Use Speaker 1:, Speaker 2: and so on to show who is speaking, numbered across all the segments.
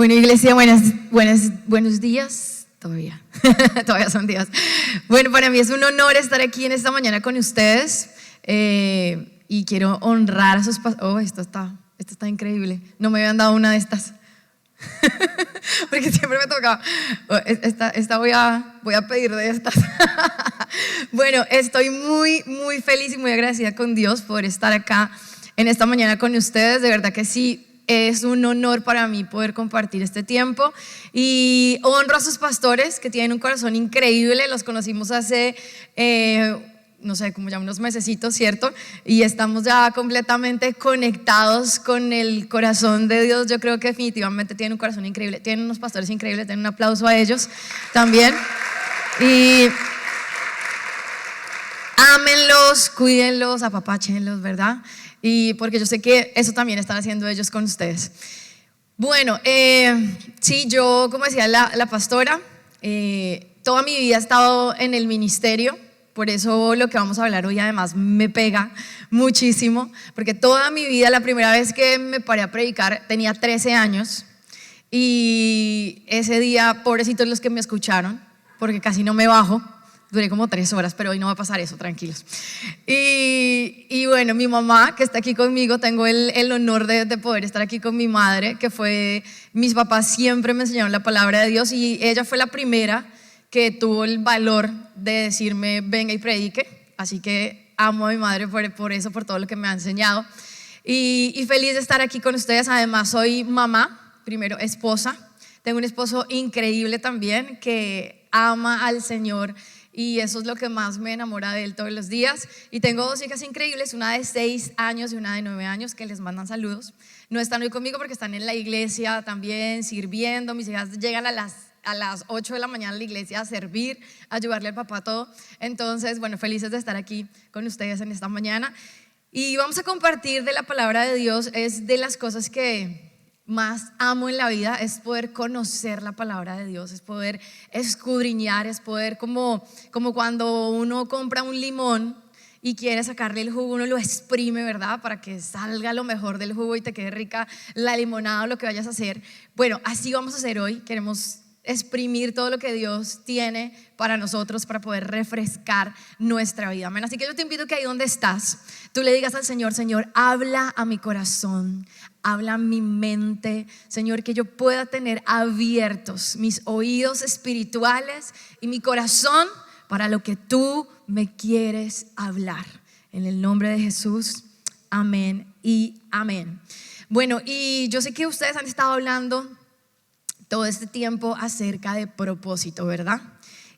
Speaker 1: Bueno, iglesia, buenos días. Todavía, todavía son días. Bueno, para mí es un honor estar aquí en esta mañana con ustedes y quiero honrar a sus pastores. Oh, esto está increíble. No me habían dado una de estas. Porque siempre me tocaba. Esta voy a pedir de estas. Bueno, estoy muy feliz y muy agradecida con Dios por estar acá en esta mañana con ustedes. De verdad que sí. Es un honor para mí poder compartir este tiempo y honro a sus pastores que tienen un corazón increíble. Los conocimos hace, no sé, como ya unos mesecitos, ¿cierto? Y estamos ya completamente conectados con el corazón de Dios. Yo creo que definitivamente tienen un corazón increíble. Tienen unos pastores increíbles, den un aplauso a ellos también. Y ámenlos, cuídenlos, apapáchenlos, ¿verdad? Y porque yo sé que eso también están haciendo ellos con ustedes. Bueno, sí, yo, como decía la pastora, toda mi vida he estado en el ministerio. Por eso lo que vamos a hablar hoy además me pega muchísimo, porque toda mi vida, la primera vez que me paré a predicar tenía 13 años y ese día, pobrecitos los que me escucharon, porque casi no me bajo. Duré como 3 horas, pero hoy no va a pasar eso, tranquilos. Y bueno, mi mamá, que está aquí conmigo, tengo el honor de poder estar aquí con mi madre, que mis papás siempre me enseñaron la palabra de Dios y ella fue la primera que tuvo el valor de decirme, venga y predique. Así que amo a mi madre por eso, por todo lo que me ha enseñado. Y feliz de estar aquí con ustedes. Además, soy mamá, primero esposa. Tengo un esposo increíble también que ama al Señor. Y eso es lo que más me enamora de él todos los días. Y tengo 2 hijas increíbles, una de 6 años y una de 9 años, que les mandan saludos. No están hoy conmigo porque están en la iglesia también sirviendo. Mis hijas llegan a las 8 de la mañana a la iglesia a servir, a ayudarle al papá todo. Entonces, bueno, felices de estar aquí con ustedes en esta mañana. Y vamos a compartir de la palabra de Dios. Es de las cosas que más amo en la vida, es poder conocer la palabra de Dios, es poder escudriñar, es poder como cuando uno compra un limón y quiere sacarle el jugo, uno lo exprime, ¿verdad? Para que salga lo mejor del jugo y te quede rica la limonada o lo que vayas a hacer. Bueno, así vamos a hacer hoy. Queremos exprimir todo lo que Dios tiene para nosotros, para poder refrescar nuestra vida. Amén. Así que yo te invito que ahí donde estás, tú le digas al Señor, Señor, habla a mi corazón, habla a mi mente, Señor, que yo pueda tener abiertos mis oídos espirituales y mi corazón para lo que tú me quieres hablar. En el nombre de Jesús, amén y amén. Bueno, y yo sé que ustedes han estado hablando todo este tiempo acerca de propósito, ¿verdad?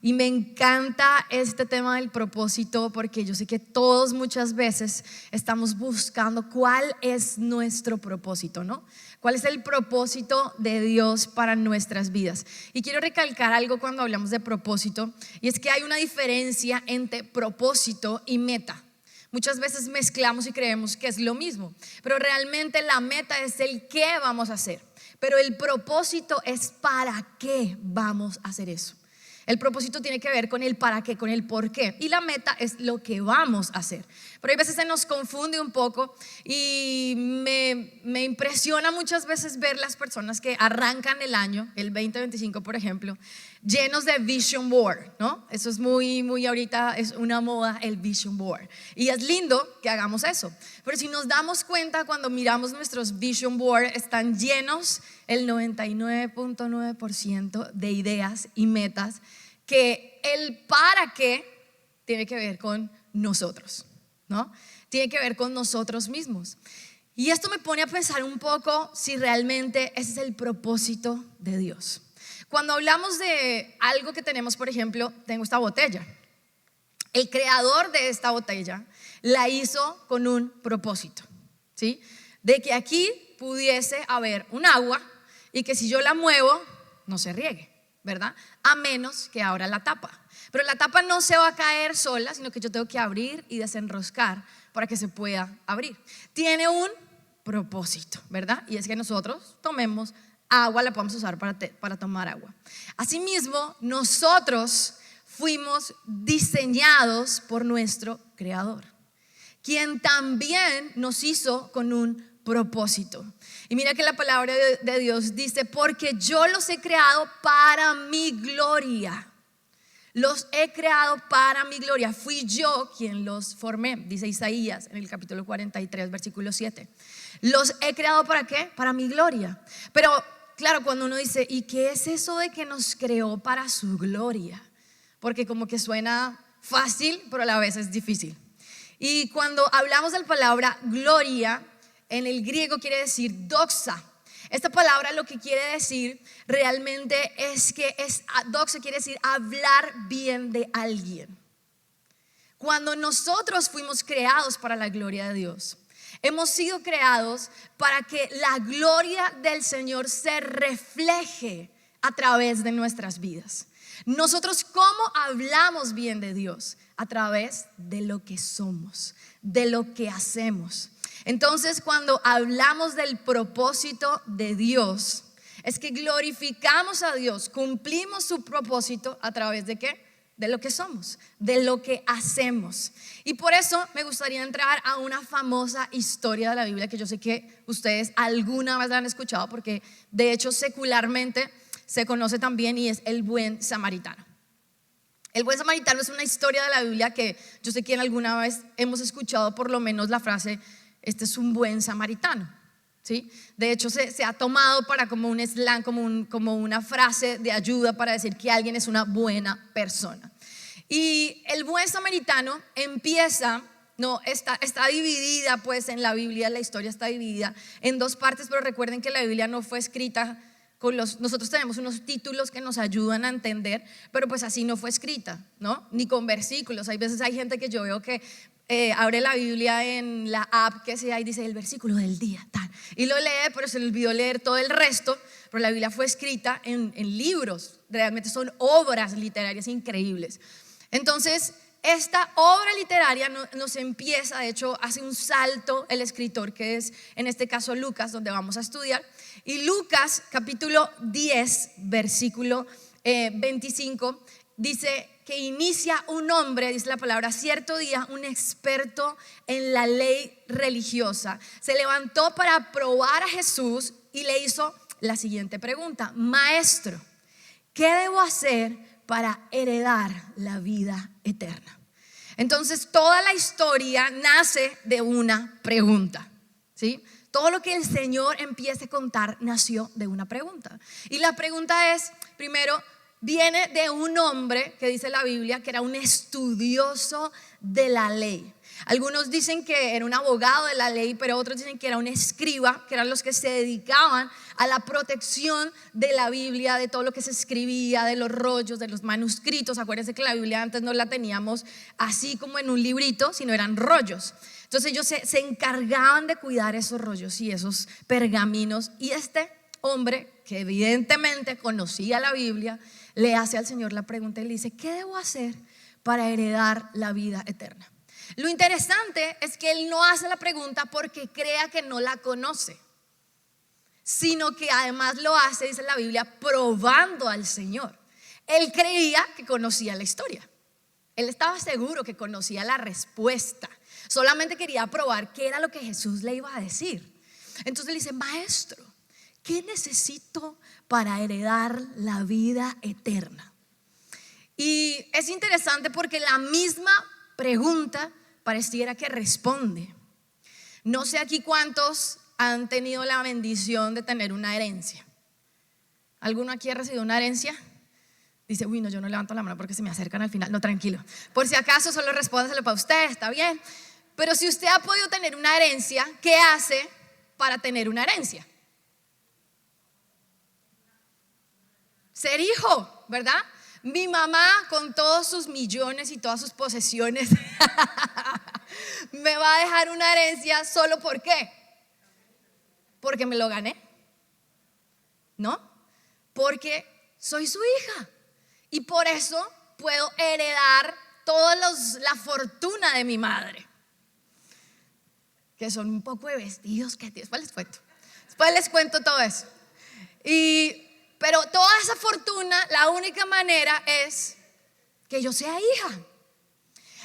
Speaker 1: Y me encanta este tema del propósito porque yo sé que todos muchas veces estamos buscando cuál es nuestro propósito, ¿no? ¿Cuál es el propósito de Dios para nuestras vidas? Y quiero recalcar algo cuando hablamos de propósito, y es que hay una diferencia entre propósito y meta. Muchas veces mezclamos y creemos que es lo mismo, pero realmente la meta es el qué vamos a hacer. Pero el propósito es para qué vamos a hacer eso. El propósito tiene que ver con el para qué, con el por qué. Y la meta es lo que vamos a hacer. Pero hay veces se nos confunde un poco y me impresiona muchas veces ver las personas que arrancan el año, el 2025 por ejemplo, llenos de vision board, ¿no? Eso es muy ahorita, es una moda el vision board. Y es lindo que hagamos eso. Pero si nos damos cuenta cuando miramos nuestros vision board, están llenos el 99.9% de ideas y metas que el para qué tiene que ver con nosotros, ¿no? Tiene que ver con nosotros mismos. Y esto me pone a pensar un poco si realmente ese es el propósito de Dios. Cuando hablamos de algo que tenemos, por ejemplo, tengo esta botella. El creador de esta botella la hizo con un propósito, ¿sí? De que aquí pudiese haber un agua y que si yo la muevo no se riegue, ¿verdad? A menos que abra la tapa. Pero la tapa no se va a caer sola, sino que yo tengo que abrir y desenroscar para que se pueda abrir. Tiene un propósito, ¿verdad? Y es que nosotros tomemos agua, la podemos usar para tomar agua. Asimismo, nosotros fuimos diseñados por nuestro Creador, quien también nos hizo con un propósito. Y mira que la palabra de Dios dice, porque yo los he creado para mi gloria. Los he creado para mi gloria. Fui yo quien los formé, dice Isaías en el capítulo 43, versículo 7. Los he creado ¿para qué? Para mi gloria. Pero claro, cuando uno dice, ¿y qué es eso de que nos creó para su gloria? Porque como que suena fácil, pero a la vez es difícil. Y cuando hablamos de la palabra gloria, en el griego quiere decir doxa. Esta palabra lo que quiere decir realmente es que doxa quiere decir hablar bien de alguien. Cuando nosotros fuimos creados para la gloria de Dios, hemos sido creados para que la gloria del Señor se refleje a través de nuestras vidas. Nosotros, ¿cómo hablamos bien de Dios? A través de lo que somos, de lo que hacemos. Entonces, cuando hablamos del propósito de Dios, es que glorificamos a Dios, cumplimos su propósito a través de ¿qué? De lo que somos, de lo que hacemos. Y por eso me gustaría entrar a una famosa historia de la Biblia que yo sé que ustedes alguna vez la han escuchado, porque de hecho secularmente se conoce también, y es el buen samaritano. El buen samaritano es una historia de la Biblia que yo sé que en alguna vez hemos escuchado por lo menos la frase, este es un buen samaritano, ¿sí? De hecho se ha tomado para como un slang, como una frase de ayuda para decir que alguien es una buena persona. Y el buen samaritano empieza, está dividida pues en la Biblia, la historia está dividida en dos partes, pero recuerden que la Biblia no fue escrita nosotros tenemos unos títulos que nos ayudan a entender, pero pues así no fue escrita, ¿no? Ni con versículos. Hay veces hay gente que yo veo que abre la Biblia en la app que sea y dice el versículo del día, tal, y lo lee, pero se le olvidó leer todo el resto. Pero la Biblia fue escrita en libros, realmente son obras literarias increíbles. Entonces, esta obra literaria nos empieza, de hecho, hace un salto el escritor, que es en este caso Lucas, donde vamos a estudiar. Y Lucas capítulo 10, versículo 25, dice que inicia un hombre, dice la palabra, cierto día un experto en la ley religiosa se levantó para probar a Jesús y le hizo la siguiente pregunta: Maestro, ¿qué debo hacer para heredar la vida eterna? Entonces toda la historia nace de una pregunta, ¿sí? Todo lo que el Señor empieza a contar nació de una pregunta. Y la pregunta es, primero, viene de un hombre que dice la Biblia que era un estudioso de la ley. Algunos dicen que era un abogado de la ley, pero otros dicen que era un escriba, que eran los que se dedicaban a la protección de la Biblia, de todo lo que se escribía, de los rollos, de los manuscritos. Acuérdense que la Biblia antes no la teníamos así como en un librito, sino eran rollos. Entonces ellos se encargaban de cuidar esos rollos y esos pergaminos. Y este hombre, que evidentemente conocía la Biblia, le hace al Señor la pregunta y le dice: ¿qué debo hacer para heredar la vida eterna? Lo interesante es que él no hace la pregunta porque crea que no la conoce, sino que además lo hace, dice la Biblia, probando al Señor. Él creía que conocía la historia. Él estaba seguro que conocía la respuesta. Solamente quería probar qué era lo que Jesús le iba a decir. Entonces le dice: Maestro, ¿qué necesito para heredar la vida eterna? Y es interesante porque la misma pregunta pareciera que responde. No sé aquí cuántos han tenido la bendición de tener una herencia. ¿Alguno aquí ha recibido una herencia? Dice: uy, no, yo no levanto la mano porque se me acercan al final. No, tranquilo. Por si acaso, solo respóndaselo para usted, está bien. Pero si usted ha podido tener una herencia, ¿qué hace para tener una herencia? Ser hijo, ¿verdad? Mi mamá, con todos sus millones y todas sus posesiones, me va a dejar una herencia solo ¿por qué? Porque me lo gané, ¿no? Porque soy su hija y por eso puedo heredar toda la fortuna de mi madre, que son un poco de vestidos que después les cuento todo eso. Pero toda esa fortuna, la única manera es que yo sea hija.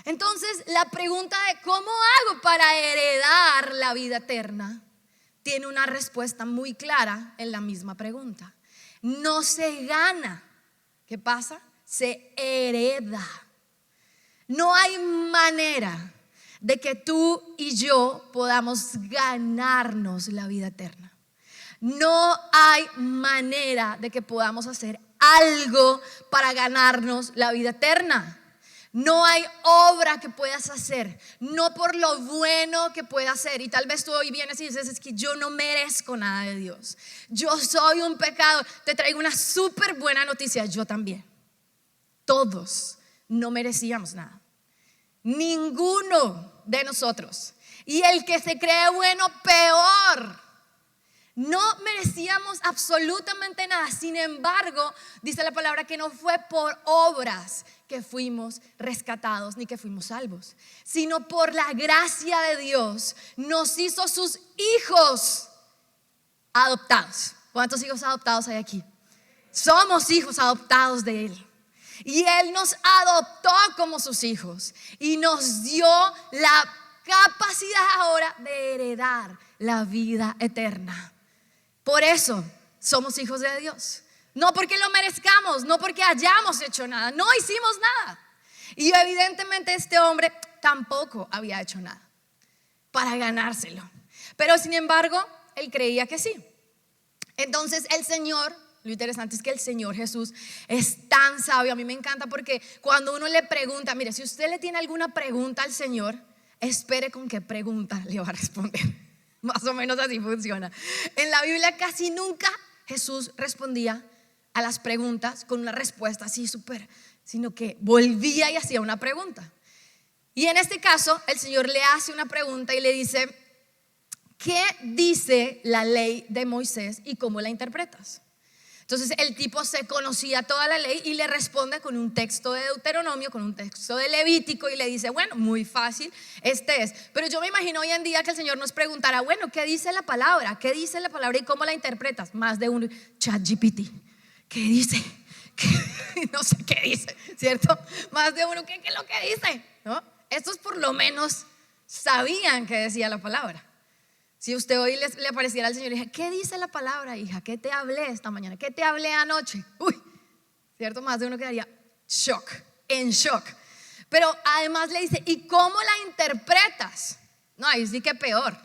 Speaker 1: Entonces la pregunta de cómo hago para heredar la vida eterna tiene una respuesta muy clara en la misma pregunta. No se gana. ¿Qué pasa? Se hereda. No hay manera de que tú y yo podamos ganarnos la vida eterna. No hay manera de que podamos hacer algo para ganarnos la vida eterna. No hay obra que puedas hacer, no por lo bueno que puedas hacer. Y tal vez tú hoy vienes y dices, es que yo no merezco nada de Dios. Yo soy un pecado. Te traigo una súper buena noticia, yo también. Todos no merecíamos nada. Ninguno de nosotros. Y el que se cree bueno, peor. No merecíamos absolutamente nada. Sin embargo, dice la palabra que no fue por obras que fuimos rescatados ni que fuimos salvos, sino por la gracia de Dios nos hizo sus hijos adoptados. ¿Cuántos hijos adoptados hay aquí? Somos hijos adoptados de Él. Y Él nos adoptó como sus hijos y nos dio la capacidad ahora de heredar la vida eterna. Por eso somos hijos de Dios. No porque lo merezcamos, no porque hayamos hecho nada. No hicimos nada. Y evidentemente este hombre tampoco había hecho nada para ganárselo. Pero sin embargo, él creía que sí. Entonces el Señor, lo interesante es que el Señor Jesús es tan sabio. A mí me encanta porque cuando uno le pregunta, mire, si usted le tiene alguna pregunta al Señor, espere con qué pregunta le va a responder. Más o menos así funciona. En la Biblia casi nunca Jesús respondía a las preguntas con una respuesta así súper, sino que volvía y hacía una pregunta. Y en este caso el Señor le hace una pregunta y le dice, ¿qué dice la ley de Moisés y cómo la interpretas? Entonces el tipo se conocía toda la ley y le responde con un texto de Deuteronomio, con un texto de Levítico y le dice, bueno, muy fácil, este es. Pero yo me imagino hoy en día que el Señor nos preguntara, bueno, ¿qué dice la palabra? ¿Qué dice la palabra y cómo la interpretas? Más de un ChatGPT. ¿Qué dice? No sé qué dice, ¿cierto? Más de uno, ¿qué es lo que dice? ¿No? Estos por lo menos sabían qué decía la palabra. Si usted hoy le apareciera al Señor y dije, ¿qué dice la palabra, hija? ¿Qué te hablé esta mañana? ¿Qué te hablé anoche? Uy, ¿cierto? Más de uno quedaría en shock. Pero además le dice, ¿y cómo la interpretas? No, ahí sí que peor.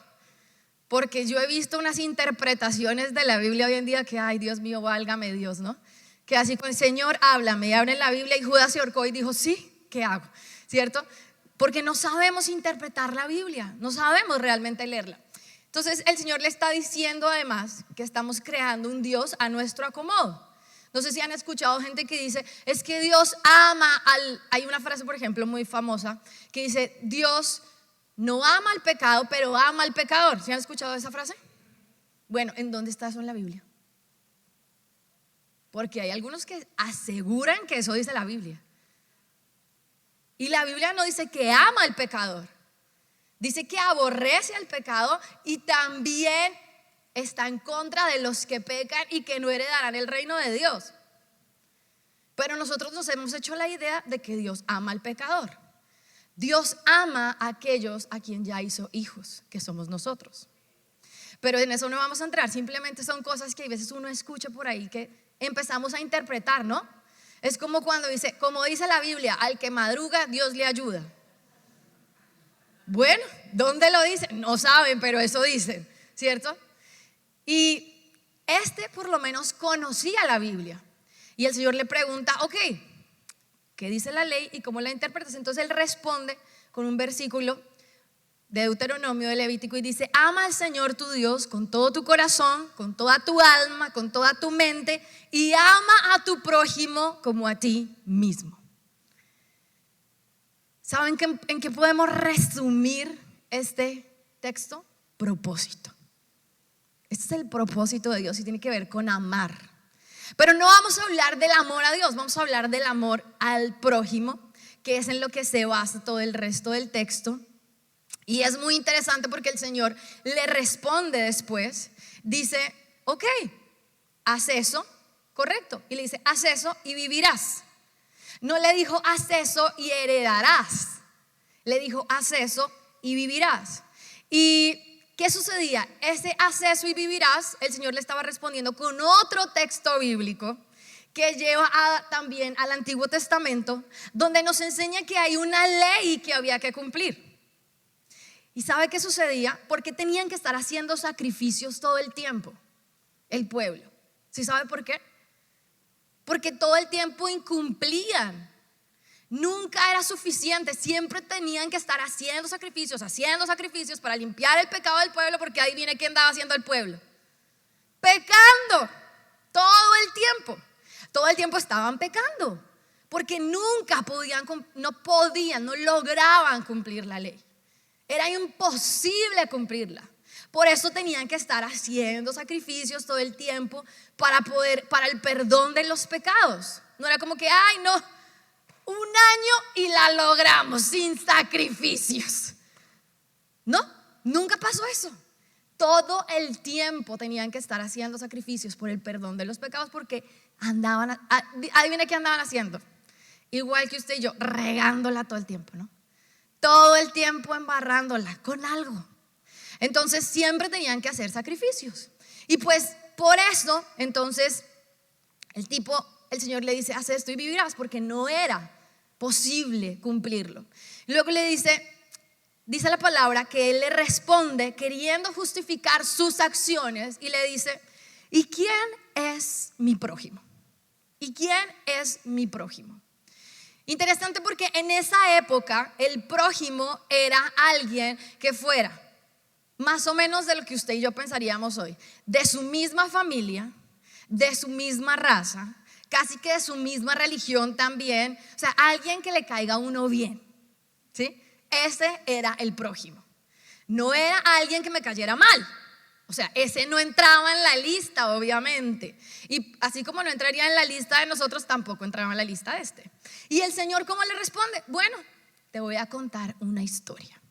Speaker 1: Porque yo he visto unas interpretaciones de la Biblia hoy en día que, ay, Dios mío, válgame Dios, ¿no? Que así con el Señor, háblame, y abren la Biblia y Judas se ahorcó y dijo, sí, ¿qué hago? ¿Cierto? Porque no sabemos interpretar la Biblia, no sabemos realmente leerla. Entonces el Señor le está diciendo además que estamos creando un Dios a nuestro acomodo. No sé si han escuchado gente que dice, es que Dios ama hay una frase por ejemplo muy famosa que dice, Dios no ama al pecado, pero ama al pecador. ¿Sí han escuchado esa frase? Bueno, ¿en dónde está eso en la Biblia? Porque hay algunos que aseguran que eso dice la Biblia. Y la Biblia no dice que ama al pecador. Dice que aborrece al pecado y también está en contra de los que pecan y que no heredarán el reino de Dios. Pero nosotros nos hemos hecho la idea de que Dios ama al pecador. Dios ama a aquellos a quien ya hizo hijos, que somos nosotros. Pero en eso no vamos a entrar, simplemente son cosas que a veces uno escucha por ahí que empezamos a interpretar, ¿no? Es como cuando dice, como dice la Biblia, al que madruga Dios le ayuda. Bueno, ¿dónde lo dice? No saben, pero eso dicen, ¿cierto? Y este por lo menos conocía la Biblia. Y el Señor le pregunta, ok, ¿qué dice la ley y cómo la interpretas? Entonces él responde con un versículo de Deuteronomio, de Levítico, y dice, ama al Señor tu Dios con todo tu corazón, con toda tu alma, con toda tu mente, y ama a tu prójimo como a ti mismo. ¿Saben en qué podemos resumir este texto? Propósito. Este es el propósito de Dios y tiene que ver con amar. Pero no vamos a hablar del amor a Dios, vamos a hablar del amor al prójimo, que es en lo que se basa todo el resto del texto. Y es muy interesante porque el Señor le responde después, dice, ok, haz eso, correcto. Y le dice, haz eso y vivirás. No le dijo, haz eso y heredarás. Le dijo, haz eso y vivirás. Y ¿Qué sucedía? Ese haz eso y vivirás, el Señor le estaba respondiendo con otro texto bíblico que lleva también al Antiguo Testamento, donde nos enseña que hay una ley que había que cumplir. ¿Y sabe qué sucedía? Porque tenían que estar haciendo sacrificios todo el tiempo, el pueblo. ¿Sí sabe por qué? Porque todo el tiempo incumplían. Nunca era suficiente, siempre tenían que estar haciendo sacrificios para limpiar el pecado del pueblo, porque ahí viene quién andaba haciendo el pueblo. Pecando todo el tiempo. Todo el tiempo estaban pecando, porque nunca no lograban cumplir la ley. Era imposible cumplirla. Por eso tenían que estar haciendo sacrificios todo el tiempo para el perdón de los pecados. No era como que, ay no, un año y la logramos sin sacrificios. No, nunca pasó eso. Todo el tiempo tenían que estar haciendo sacrificios por el perdón de los pecados, porque adivina qué andaban haciendo. Igual que usted y yo, regándola todo el tiempo, ¿no? Todo el tiempo embarrándola con algo. Entonces siempre tenían que hacer sacrificios. Y pues por eso, entonces el Señor le dice, haz esto y vivirás, porque no era posible cumplirlo. Luego le dice la palabra que él le responde queriendo justificar sus acciones y le dice, ¿y quién es mi prójimo? ¿Y quién es mi prójimo? Interesante, porque en esa época el prójimo era alguien que fuera más o menos de lo que usted y yo pensaríamos hoy, de su misma familia, de su misma raza, casi que de su misma religión también, o sea, alguien que le caiga a uno bien, ¿sí? Ese era el prójimo. No era alguien que me cayera mal. O sea, ese no entraba en la lista, obviamente. Y así como no entraría en la lista de nosotros, tampoco entraba en la lista de este. Y el Señor, ¿cómo le responde? Bueno, te voy a contar una historia.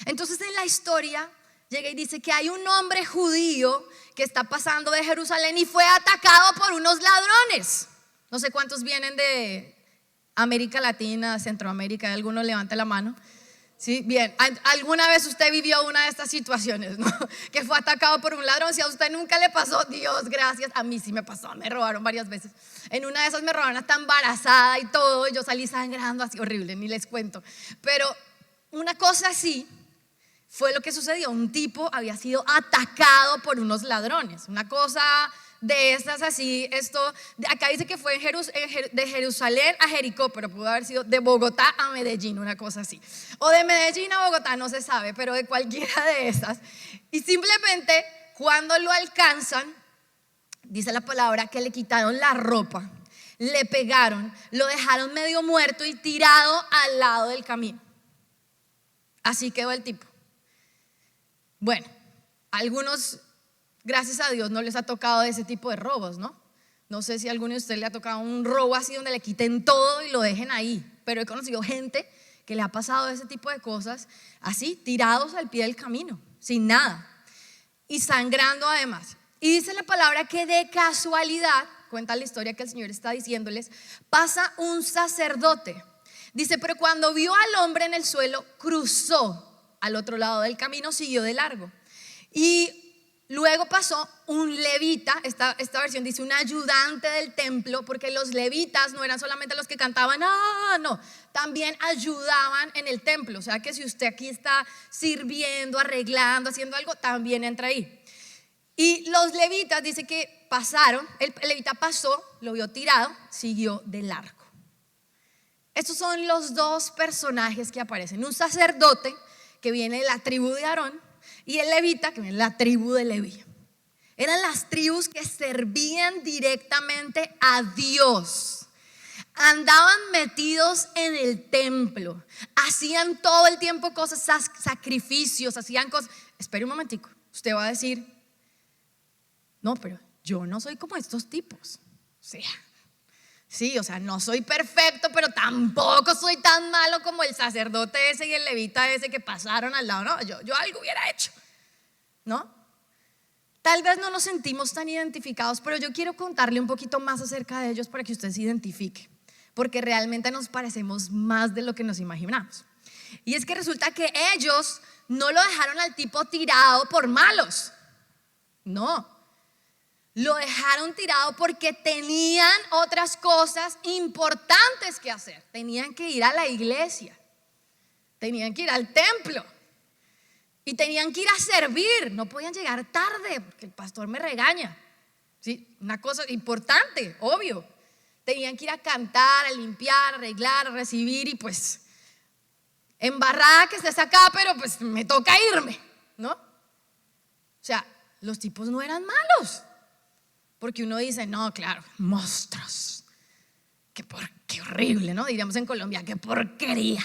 Speaker 1: Entonces en la historia llega y dice que hay un hombre judío que está pasando de Jerusalén y fue atacado por unos ladrones. No sé cuántos vienen de América Latina, Centroamérica. ¿Alguno levante la mano? Sí, bien. ¿Alguna vez usted vivió una de estas situaciones, no? Que fue atacado por un ladrón? Si a usted nunca le pasó, Dios gracias. A mí sí me pasó, me robaron varias veces. En una de esas me robaron hasta embarazada y todo, y yo salí sangrando así horrible, ni les cuento. Pero una cosa así fue lo que sucedió. Un tipo había sido atacado por unos ladrones. Una cosa de esas así, acá dice que fue de Jerusalén a Jericó, pero pudo haber sido de Bogotá a Medellín, una cosa así, o de Medellín a Bogotá, no se sabe, pero de cualquiera de esas. Y simplemente cuando lo alcanzan, dice la palabra que le quitaron la ropa, le pegaron, lo dejaron medio muerto y tirado al lado del camino. Así quedó el tipo. Bueno, algunos, gracias a Dios, no les ha tocado ese tipo de robos, ¿no? No sé si a alguno de ustedes le ha tocado un robo así donde le quiten todo y lo dejen ahí, pero he conocido gente que le ha pasado ese tipo de cosas así, tirados al pie del camino, sin nada y sangrando además. Y dice la palabra que de casualidad, cuenta la historia que el Señor está diciéndoles, pasa un sacerdote. Dice, pero cuando vio al hombre en el suelo, cruzó al otro lado del camino, siguió de largo. Y luego pasó un levita, esta versión dice un ayudante del templo, porque los levitas no eran solamente los que cantaban, no, también ayudaban en el templo. O sea que si usted aquí está sirviendo, arreglando, haciendo algo, también entra ahí. Y los levitas, dice que pasaron, el levita pasó, lo vio tirado, siguió de largo. Estos son los dos personajes que aparecen: un sacerdote que viene de la tribu de Aarón y el levita que viene de la tribu de Leví. Eran las tribus que servían directamente a Dios. Andaban metidos en el templo, hacían todo el tiempo cosas, sacrificios, hacían cosas. Espere un momentico, usted va a decir, no, pero yo no soy como estos tipos. O sea, sí, o sea, no soy perfecto, pero tampoco soy tan malo como el sacerdote ese y el levita ese que pasaron al lado. No, yo algo hubiera hecho, ¿no? Tal vez no nos sentimos tan identificados, pero yo quiero contarle un poquito más acerca de ellos para que usted se identifique, porque realmente nos parecemos más de lo que nos imaginamos. Y es que resulta que ellos no lo dejaron al tipo tirado por malos. No. Lo dejaron tirado porque tenían otras cosas importantes que hacer. Tenían que ir a la iglesia. Tenían que ir al templo. Y tenían que ir a servir. No podían llegar tarde porque el pastor me regaña. ¿Sí? Una cosa importante, obvio. Tenían que ir a cantar, a limpiar, a arreglar, a recibir y pues embarrada que estés acá, pero pues me toca irme, ¿no? O sea, los tipos no eran malos. Porque uno dice, no, claro, monstruos. Qué horrible, ¿no? Diríamos en Colombia, qué porquería.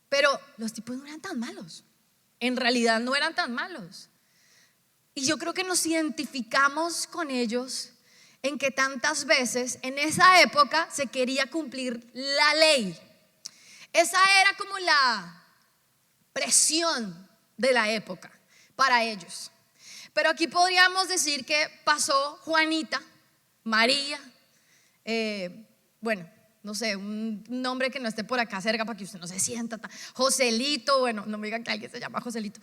Speaker 1: Pero los tipos no eran tan malos. En realidad no eran tan malos. Y yo creo que nos identificamos con ellos en que tantas veces en esa época se quería cumplir la ley. Esa era como la presión de la época para ellos. Pero aquí podríamos decir que pasó Juanita, María, bueno, no sé, un nombre que no esté por acá cerca para que usted no se sienta, Joselito, bueno, no me digan que alguien se llama Joselito.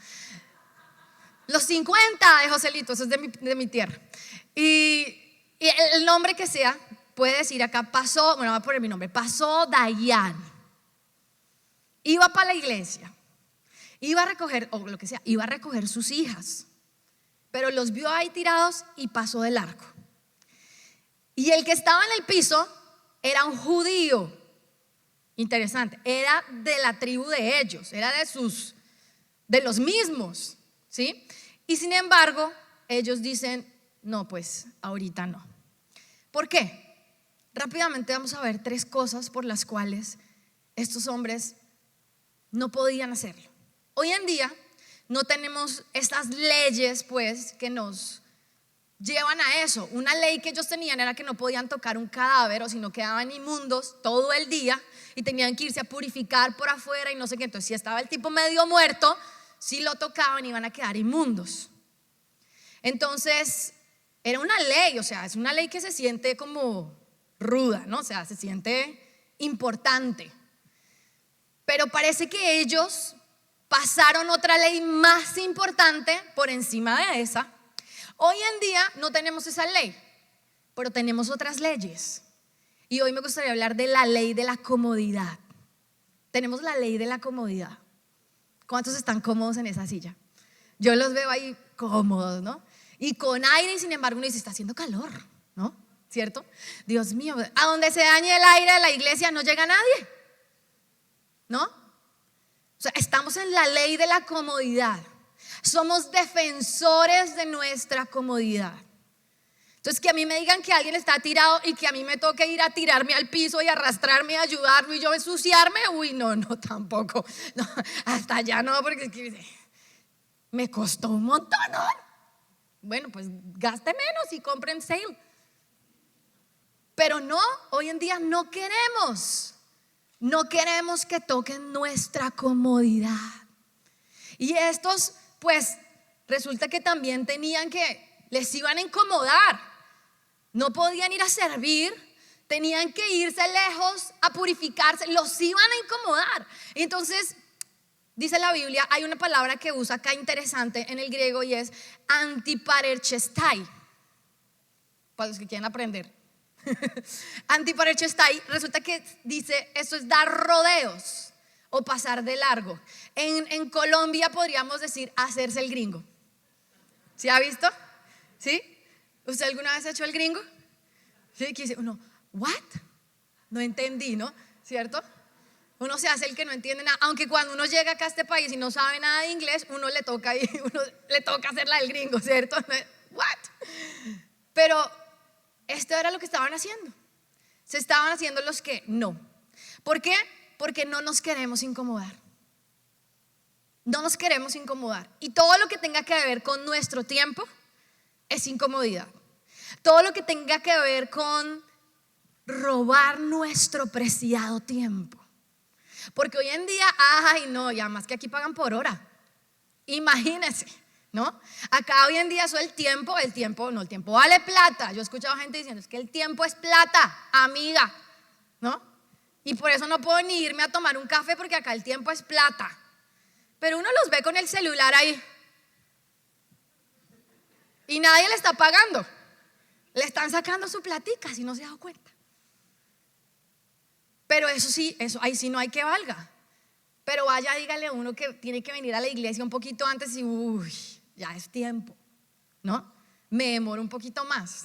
Speaker 1: Los 50 de Joselito, eso es de mi tierra. Y el nombre que sea, puede decir acá, pasó, bueno, voy a poner mi nombre, pasó Dayan. Iba para la iglesia, iba a recoger, o lo que sea, iba a recoger sus hijas. Pero los vio ahí tirados y pasó de largo. Y el que estaba en el piso era un judío. Interesante, era de la tribu de ellos, era de los mismos, ¿sí? Y sin embargo, ellos dicen, no, pues ahorita no. ¿Por qué? Rápidamente vamos a ver 3 cosas por las cuales estos hombres no podían hacerlo. Hoy en día no tenemos estas leyes pues que nos llevan a eso. Una ley que ellos tenían era que no podían tocar un cadáver o si no quedaban inmundos todo el día y tenían que irse a purificar por afuera y no sé qué. Entonces si estaba el tipo medio muerto, si lo tocaban iban a quedar inmundos. Entonces era una ley, o sea, es una ley que se siente como ruda, ¿no? O sea, se siente importante. Pero parece que ellos pasaron otra ley más importante por encima de esa. Hoy en día no tenemos esa ley, pero tenemos otras leyes. Y hoy me gustaría hablar de la ley de la comodidad. Tenemos la ley de la comodidad. ¿Cuántos están cómodos en esa silla? Yo los veo ahí cómodos, ¿no? Y con aire y sin embargo uno dice, está haciendo calor, ¿no? ¿Cierto? Dios mío, a donde se dañe el aire de la iglesia no llega nadie, ¿no? O sea, estamos en la ley de la comodidad. Somos defensores de nuestra comodidad. Entonces que a mí me digan que alguien está tirado y que a mí me toque ir a tirarme al piso y arrastrarme y ayudarlo y yo ensuciarme, uy, no, tampoco, no, hasta allá no, porque es que me costó un montón, ¿no? Bueno, pues gaste menos y compre en sale. Pero no, hoy en día no queremos que toquen nuestra comodidad. Y estos, pues, resulta que también les iban a incomodar. No podían ir a servir, tenían que irse lejos a purificarse, los iban a incomodar. Entonces, dice la Biblia, hay una palabra que usa acá interesante en el griego y es antiparerchestai. Para los que quieran aprender. Antiparerchestai, resulta que dice, esto es dar rodeos o pasar de largo. En Colombia podríamos decir hacerse el gringo. ¿Sí ha visto? ¿Sí? ¿Usted alguna vez ha hecho el gringo? Sí, que dice uno, ¿what? No entendí, ¿no? ¿Cierto? Uno se hace el que no entiende nada, aunque cuando uno llega acá a este país y no sabe nada de inglés, uno le toca hacer la del gringo, ¿cierto? ¿What? Pero esto era lo que estaban haciendo. Se estaban haciendo los que no. ¿Por qué? Porque no nos queremos incomodar. No nos queremos incomodar. Y todo lo que tenga que ver con nuestro tiempo es incomodidad. Todo lo que tenga que ver con robar nuestro preciado tiempo. Porque hoy en día, ay no, ya más que aquí pagan por hora. Imagínense, ¿no? Acá hoy en día eso el tiempo vale plata. Yo he escuchado gente diciendo, es que el tiempo es plata, amiga, ¿no? Y por eso no puedo ni irme a tomar un café porque acá el tiempo es plata. Pero uno los ve con el celular ahí. Y nadie le está pagando. Le están sacando su platica si no se ha dado cuenta. Pero eso sí, ahí sí no hay que valga. Pero vaya, dígale a uno que tiene que venir a la iglesia un poquito antes y ya es tiempo, ¿no? Me demoro un poquito más.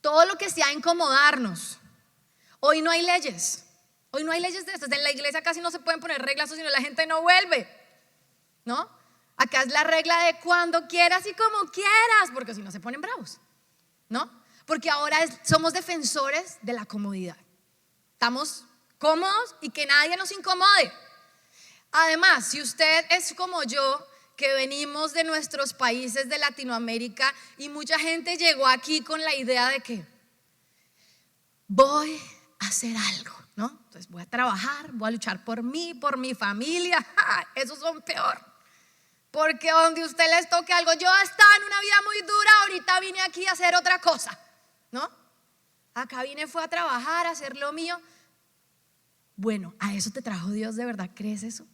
Speaker 1: Todo lo que sea incomodarnos. Hoy no hay leyes. Hoy no hay leyes de estas. En la iglesia casi no se pueden poner reglas, o si no la gente no vuelve, ¿no? Acá es la regla de cuando quieras y como quieras, porque si no se ponen bravos, ¿no? Porque ahora somos defensores de la comodidad. Estamos cómodos y que nadie nos incomode. Además, si usted es como yo, que venimos de nuestros países de Latinoamérica y mucha gente llegó aquí con la idea de que voy a hacer algo, ¿no? Entonces voy a trabajar, voy a luchar por mí, por mi familia. Esos son peor. Porque donde usted les toque algo, yo estaba en una vida muy dura, ahorita vine aquí a hacer otra cosa, ¿no? Acá fue a trabajar, a hacer lo mío. Bueno, ¿a eso te trajo Dios de verdad? ¿Crees eso?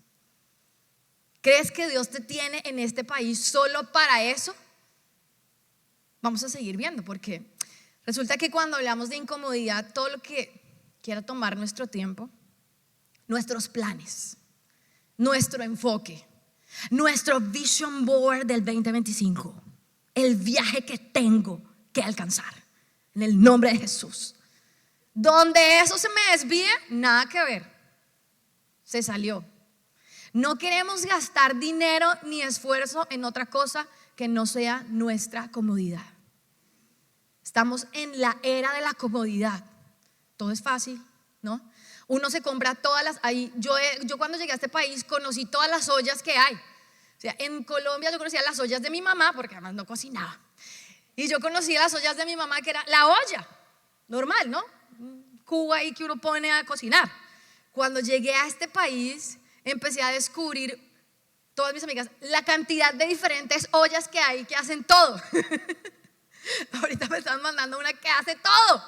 Speaker 1: ¿Crees que Dios te tiene en este país solo para eso? Vamos a seguir viendo, porque resulta que cuando hablamos de incomodidad, todo lo que quiera tomar nuestro tiempo, nuestros planes, nuestro enfoque, nuestro vision board del 2025, el viaje que tengo que alcanzar, en el nombre de Jesús. Donde eso se me desvíe, nada que ver, se salió. No queremos gastar dinero ni esfuerzo en otra cosa que no sea nuestra comodidad. Estamos en la era de la comodidad. Todo es fácil, ¿no? Uno se compra todas las... Yo cuando llegué a este país conocí todas las ollas que hay. O sea, en Colombia yo conocía las ollas de mi mamá, porque además no cocinaba. Y yo conocía las ollas de mi mamá, que era la olla normal, ¿no? Un cubo ahí que uno pone a cocinar. Cuando llegué a este país, empecé a descubrir, todas mis amigas, la cantidad de diferentes ollas que hay que hacen todo. Ahorita me están mandando una que hace todo,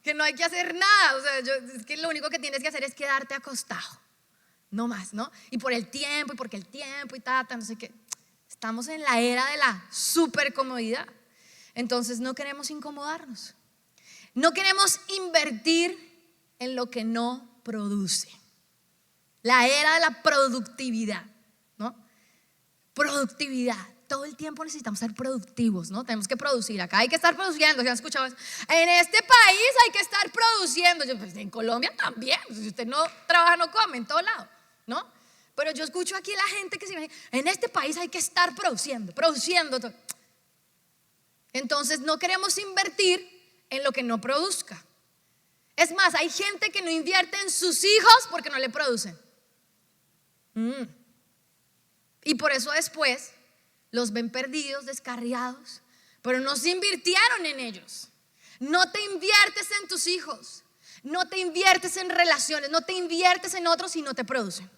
Speaker 1: que no hay que hacer nada. O sea, es que lo único que tienes que hacer es quedarte acostado, no más, ¿no? Y por el tiempo, y porque el tiempo y no sé qué. Estamos en la era de la super comodidad. Entonces no queremos incomodarnos. No queremos invertir en lo que no produce. La era de la productividad, ¿no? Productividad. Todo el tiempo necesitamos ser productivos, ¿no? Tenemos que producir. Acá hay que estar produciendo. ¿Se han escuchado eso? En este país hay que estar produciendo. Pues en Colombia también. Si usted no trabaja, no come, en todo lado, ¿no? Pero yo escucho aquí a la gente que se dice, en este país hay que estar produciendo todo. Entonces no queremos invertir en lo que no produzca. Es más, hay gente que no invierte en sus hijos porque no le producen. Y por eso después los ven perdidos, descarriados, pero no se invirtieron en ellos. No te inviertes en tus hijos, no te inviertes en relaciones, no te inviertes en otros si no te producen.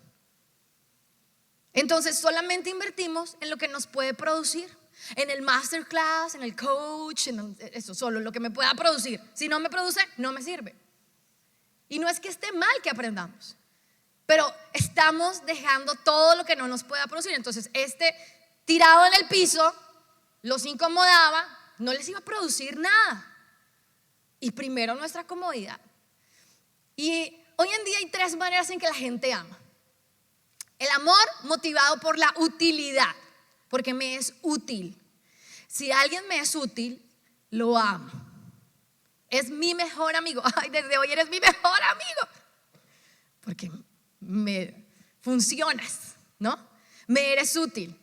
Speaker 1: Entonces solamente invertimos en lo que nos puede producir, en el masterclass, en el coach, eso solo lo que me pueda producir. Si no me produce, no me sirve. Y no es que esté mal que aprendamos, pero estamos dejando todo lo que no nos pueda producir. Entonces tirado en el piso los incomodaba, no les iba a producir nada. Y primero nuestra comodidad. Y hoy en día hay 3 maneras en que la gente ama. El amor motivado por la utilidad, porque me es útil. Si alguien me es útil, lo amo. Es mi mejor amigo. Ay, desde hoy eres mi mejor amigo. Porque me funcionas, ¿no? Me eres útil.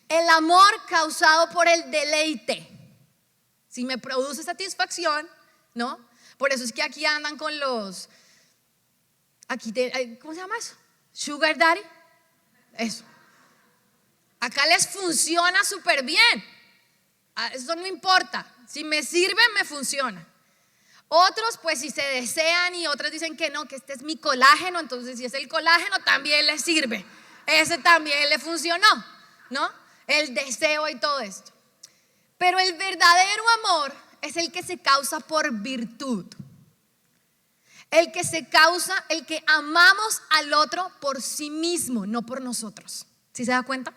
Speaker 1: El amor causado por el deleite. Si me produce satisfacción, ¿no? Por eso es que aquí andan con los... ¿cómo se llama eso? Sugar daddy. Eso. Acá les funciona súper bien. Eso no importa. Si me sirve, me funciona. Otros, pues si se desean, y otros dicen que no, que este es mi colágeno. Entonces si es el colágeno, también le sirve. Ese también le funcionó, ¿no? El deseo y todo esto. Pero el verdadero amor es el que se causa por virtud. el que se causa, el que amamos al otro por sí mismo, no por nosotros. ¿Sí se da cuenta?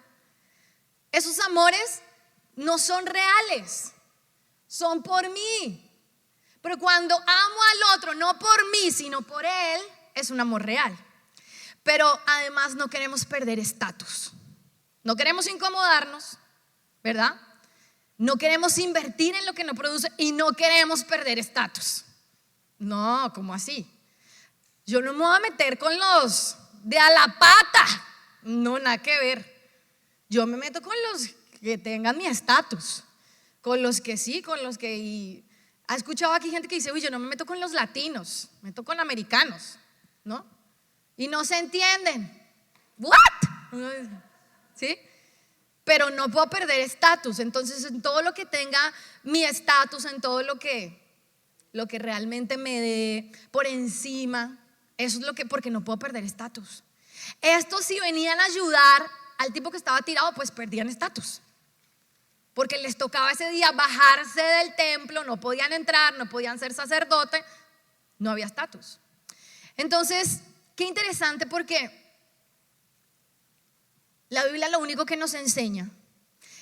Speaker 1: Esos amores no son reales, son por mí. Pero cuando amo al otro, no por mí, sino por él, es un amor real. Pero además no queremos perder estatus. No queremos incomodarnos, ¿verdad? No queremos invertir en lo que no produce y no queremos perder estatus. No, ¿cómo así? Yo no me voy a meter con los de a la pata. No, nada que ver. Yo me meto con los que tengan mi estatus. Con los que sí, con los que... Y ha escuchado aquí gente que dice, uy, yo no me meto con los latinos, me meto con americanos, ¿no? Y no se entienden. ¿What? ¿Sí? Pero no puedo perder estatus. Entonces, en todo lo que tenga mi estatus, en todo lo que realmente me dé por encima, eso es lo que, porque no puedo perder estatus. Estos, si venían a ayudar al tipo que estaba tirado, pues perdían estatus, porque les tocaba ese día bajarse del templo, no podían entrar, no podían ser sacerdote, no había estatus. Entonces, qué interesante, porque la Biblia lo único que nos enseña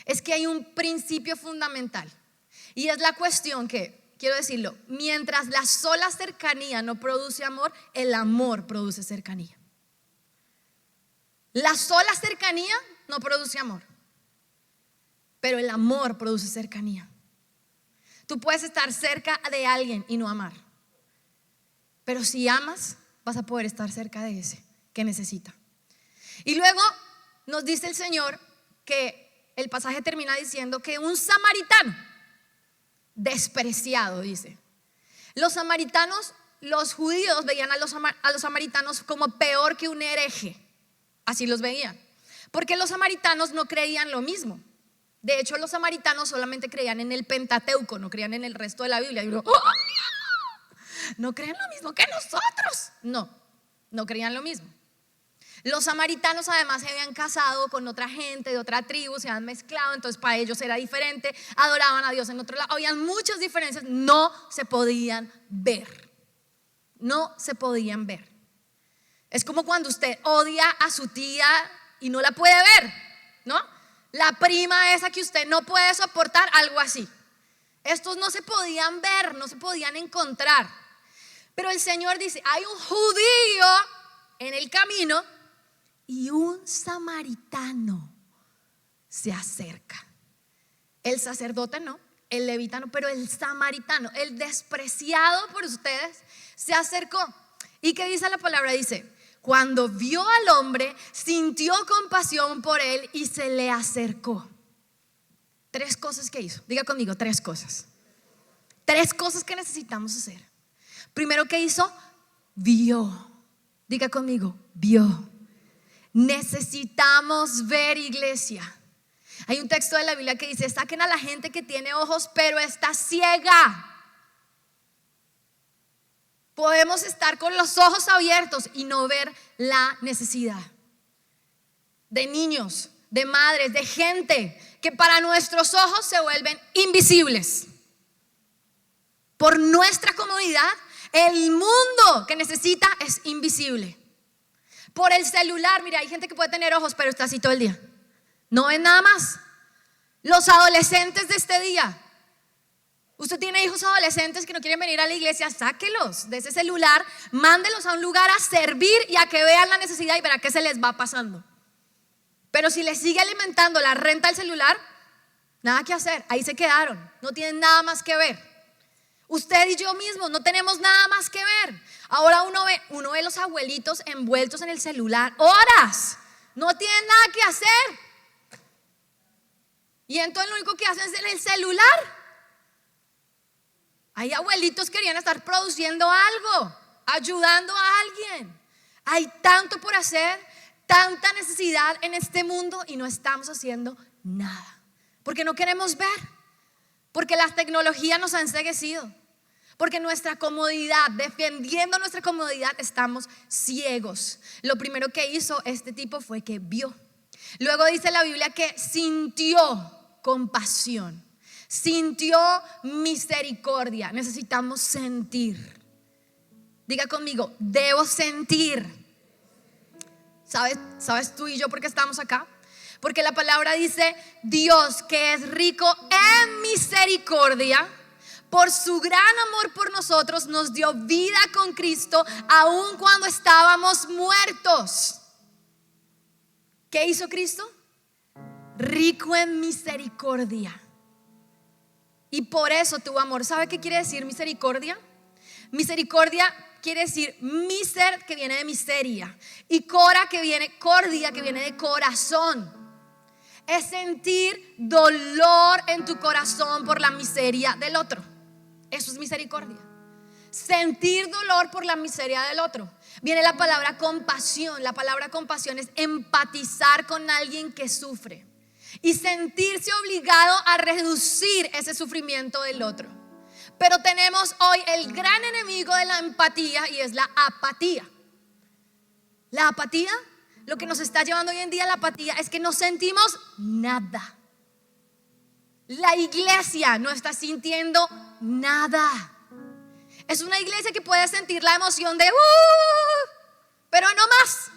Speaker 1: es que hay un principio fundamental, y es la cuestión que, quiero decirlo, mientras la sola cercanía no produce amor, el amor produce cercanía. La sola cercanía no produce amor, pero el amor produce cercanía. Tú puedes estar cerca de alguien y no amar, pero si amas, vas a poder estar cerca de ese que necesita. Y luego nos dice el Señor que el pasaje termina diciendo que un samaritano despreciado, dice. Los samaritanos, los judíos veían a los samaritanos como peor que un hereje. Así los veían, porque los samaritanos no creían lo mismo. De hecho, los samaritanos solamente creían en el Pentateuco, no creían en el resto de la Biblia. Y uno, no creen lo mismo que nosotros. No creían lo mismo. Los samaritanos además se habían casado con otra gente de otra tribu, se habían mezclado, entonces para ellos era diferente, adoraban a Dios en otro lado, habían muchas diferencias, no se podían ver. No se podían ver. Es como cuando usted odia a su tía y no la puede ver, ¿no? La prima esa que usted no puede soportar, algo así. Estos no se podían ver, no se podían encontrar. Pero el Señor dice, hay un judío en el camino y un samaritano se acerca. El sacerdote no, el levita no, pero el samaritano, el despreciado por ustedes, se acercó. ¿Y qué dice la palabra? Dice, cuando vio al hombre, sintió compasión por él y se le acercó. 3 cosas que hizo. Diga conmigo, 3 cosas. 3 cosas que necesitamos hacer. Primero que hizo, vio. Diga conmigo, vio. Necesitamos ver, iglesia. Hay un texto de la Biblia que dice, saquen a la gente que tiene ojos pero está ciega. Podemos estar con los ojos abiertos y no ver la necesidad de niños, de madres, de gente que para nuestros ojos se vuelven invisibles. Por nuestra comodidad, el mundo que necesita es invisible. Por el celular, mira, hay gente que puede tener ojos pero está así todo el día, no ven nada más. Los adolescentes de este día, usted tiene hijos adolescentes que no quieren venir a la iglesia, sáquelos de ese celular, mándelos a un lugar a servir y a que vean la necesidad y verá qué se les va pasando. Pero si les sigue alimentando la renta del celular, nada que hacer, ahí se quedaron, no tienen nada más que ver. Usted y yo mismos no tenemos nada más que ver. Ahora uno ve los abuelitos envueltos en el celular horas, no tienen nada que hacer. Y entonces lo único que hacen es en el celular. Hay abuelitos que querían estar produciendo algo, ayudando a alguien. Hay tanto por hacer, tanta necesidad en este mundo y no estamos haciendo nada. Porque no queremos ver, porque la tecnología nos ha enceguecido, porque nuestra comodidad, defendiendo nuestra comodidad, estamos ciegos. Lo primero que hizo este tipo fue que vio. Luego dice la Biblia que sintió compasión, sintió misericordia. Necesitamos sentir. Diga conmigo, debo sentir. ¿Sabes tú y yo por qué estamos acá? Porque la palabra dice, Dios que es rico en misericordia, por su gran amor por nosotros, nos dio vida con Cristo, aun cuando estábamos muertos. ¿Qué hizo Cristo? Rico en misericordia. Y por eso tuvo amor. ¿Sabe qué quiere decir misericordia? Misericordia quiere decir miser, que viene de miseria, y cordia, que viene de corazón. Es sentir dolor en tu corazón por la miseria del otro. Eso es misericordia. Sentir dolor por la miseria del otro. Viene la palabra compasión. La palabra compasión es empatizar con alguien que sufre y sentirse obligado a reducir ese sufrimiento del otro. Pero tenemos hoy el gran enemigo de la empatía, y es la apatía. La apatía, lo que nos está llevando hoy en día a la apatía, es que no sentimos nada. La iglesia no está sintiendo nada. Es una iglesia que puede sentir la emoción de pero no más.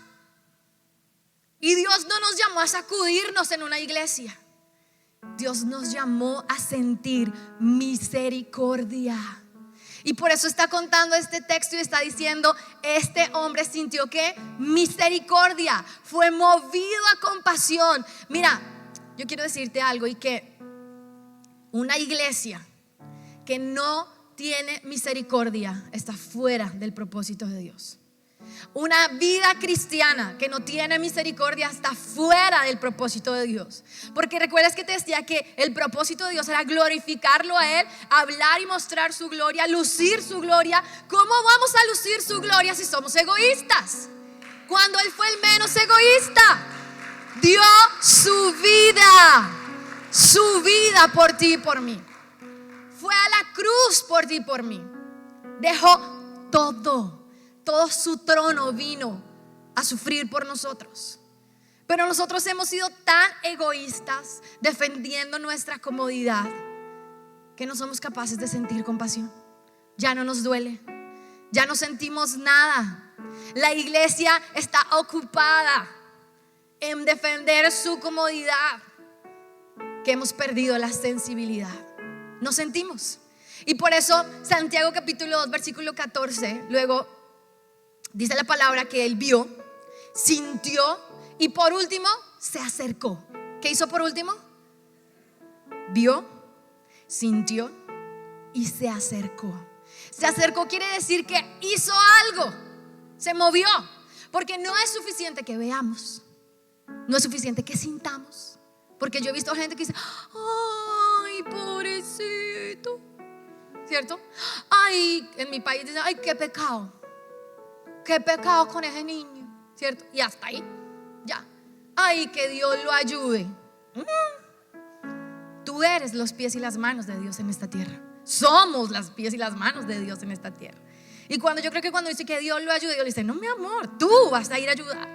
Speaker 1: Y Dios no nos llamó a sacudirnos en una iglesia. Dios nos llamó a sentir misericordia. Y por eso está contando este texto y está diciendo, este hombre sintió ¿qué? Misericordia, fue movido a compasión. Mira, yo quiero decirte algo, y que una iglesia que no tiene misericordia está fuera del propósito de Dios. Una vida cristiana que no tiene misericordia está fuera del propósito de Dios. Porque recuerdas que te decía que el propósito de Dios era glorificarlo a Él, hablar y mostrar su gloria, lucir su gloria. ¿Cómo vamos a lucir su gloria si somos egoístas? Cuando Él fue el menos egoísta, dio su vida por ti y por mí. Fue a la cruz por ti y por mí. Dejó todo su trono, vino a sufrir por nosotros. Pero nosotros hemos sido tan egoístas, defendiendo nuestra comodidad, que no somos capaces de sentir compasión. Ya no nos duele, ya no sentimos nada. La iglesia está ocupada en defender su comodidad, que hemos perdido la sensibilidad. No sentimos. Y por eso Santiago capítulo 2 versículo 14, luego dice la palabra que él vio, sintió y por último se acercó. ¿Qué hizo por último? Vio, sintió y se acercó. Se acercó quiere decir que hizo algo, se movió. Porque no es suficiente que veamos, no es suficiente que sintamos. Porque yo he visto gente que dice, ay, pobrecito, ¿cierto? Ay, en mi país dicen, ay, qué pecado con ese niño, ¿cierto? Y hasta ahí, ya. Ay, que Dios lo ayude. Tú eres los pies y las manos de Dios en esta tierra. Somos las pies y las manos de Dios en esta tierra. Y cuando yo creo que cuando dice que Dios lo ayude, Dios le dice, no, mi amor, tú vas a ir a ayudar.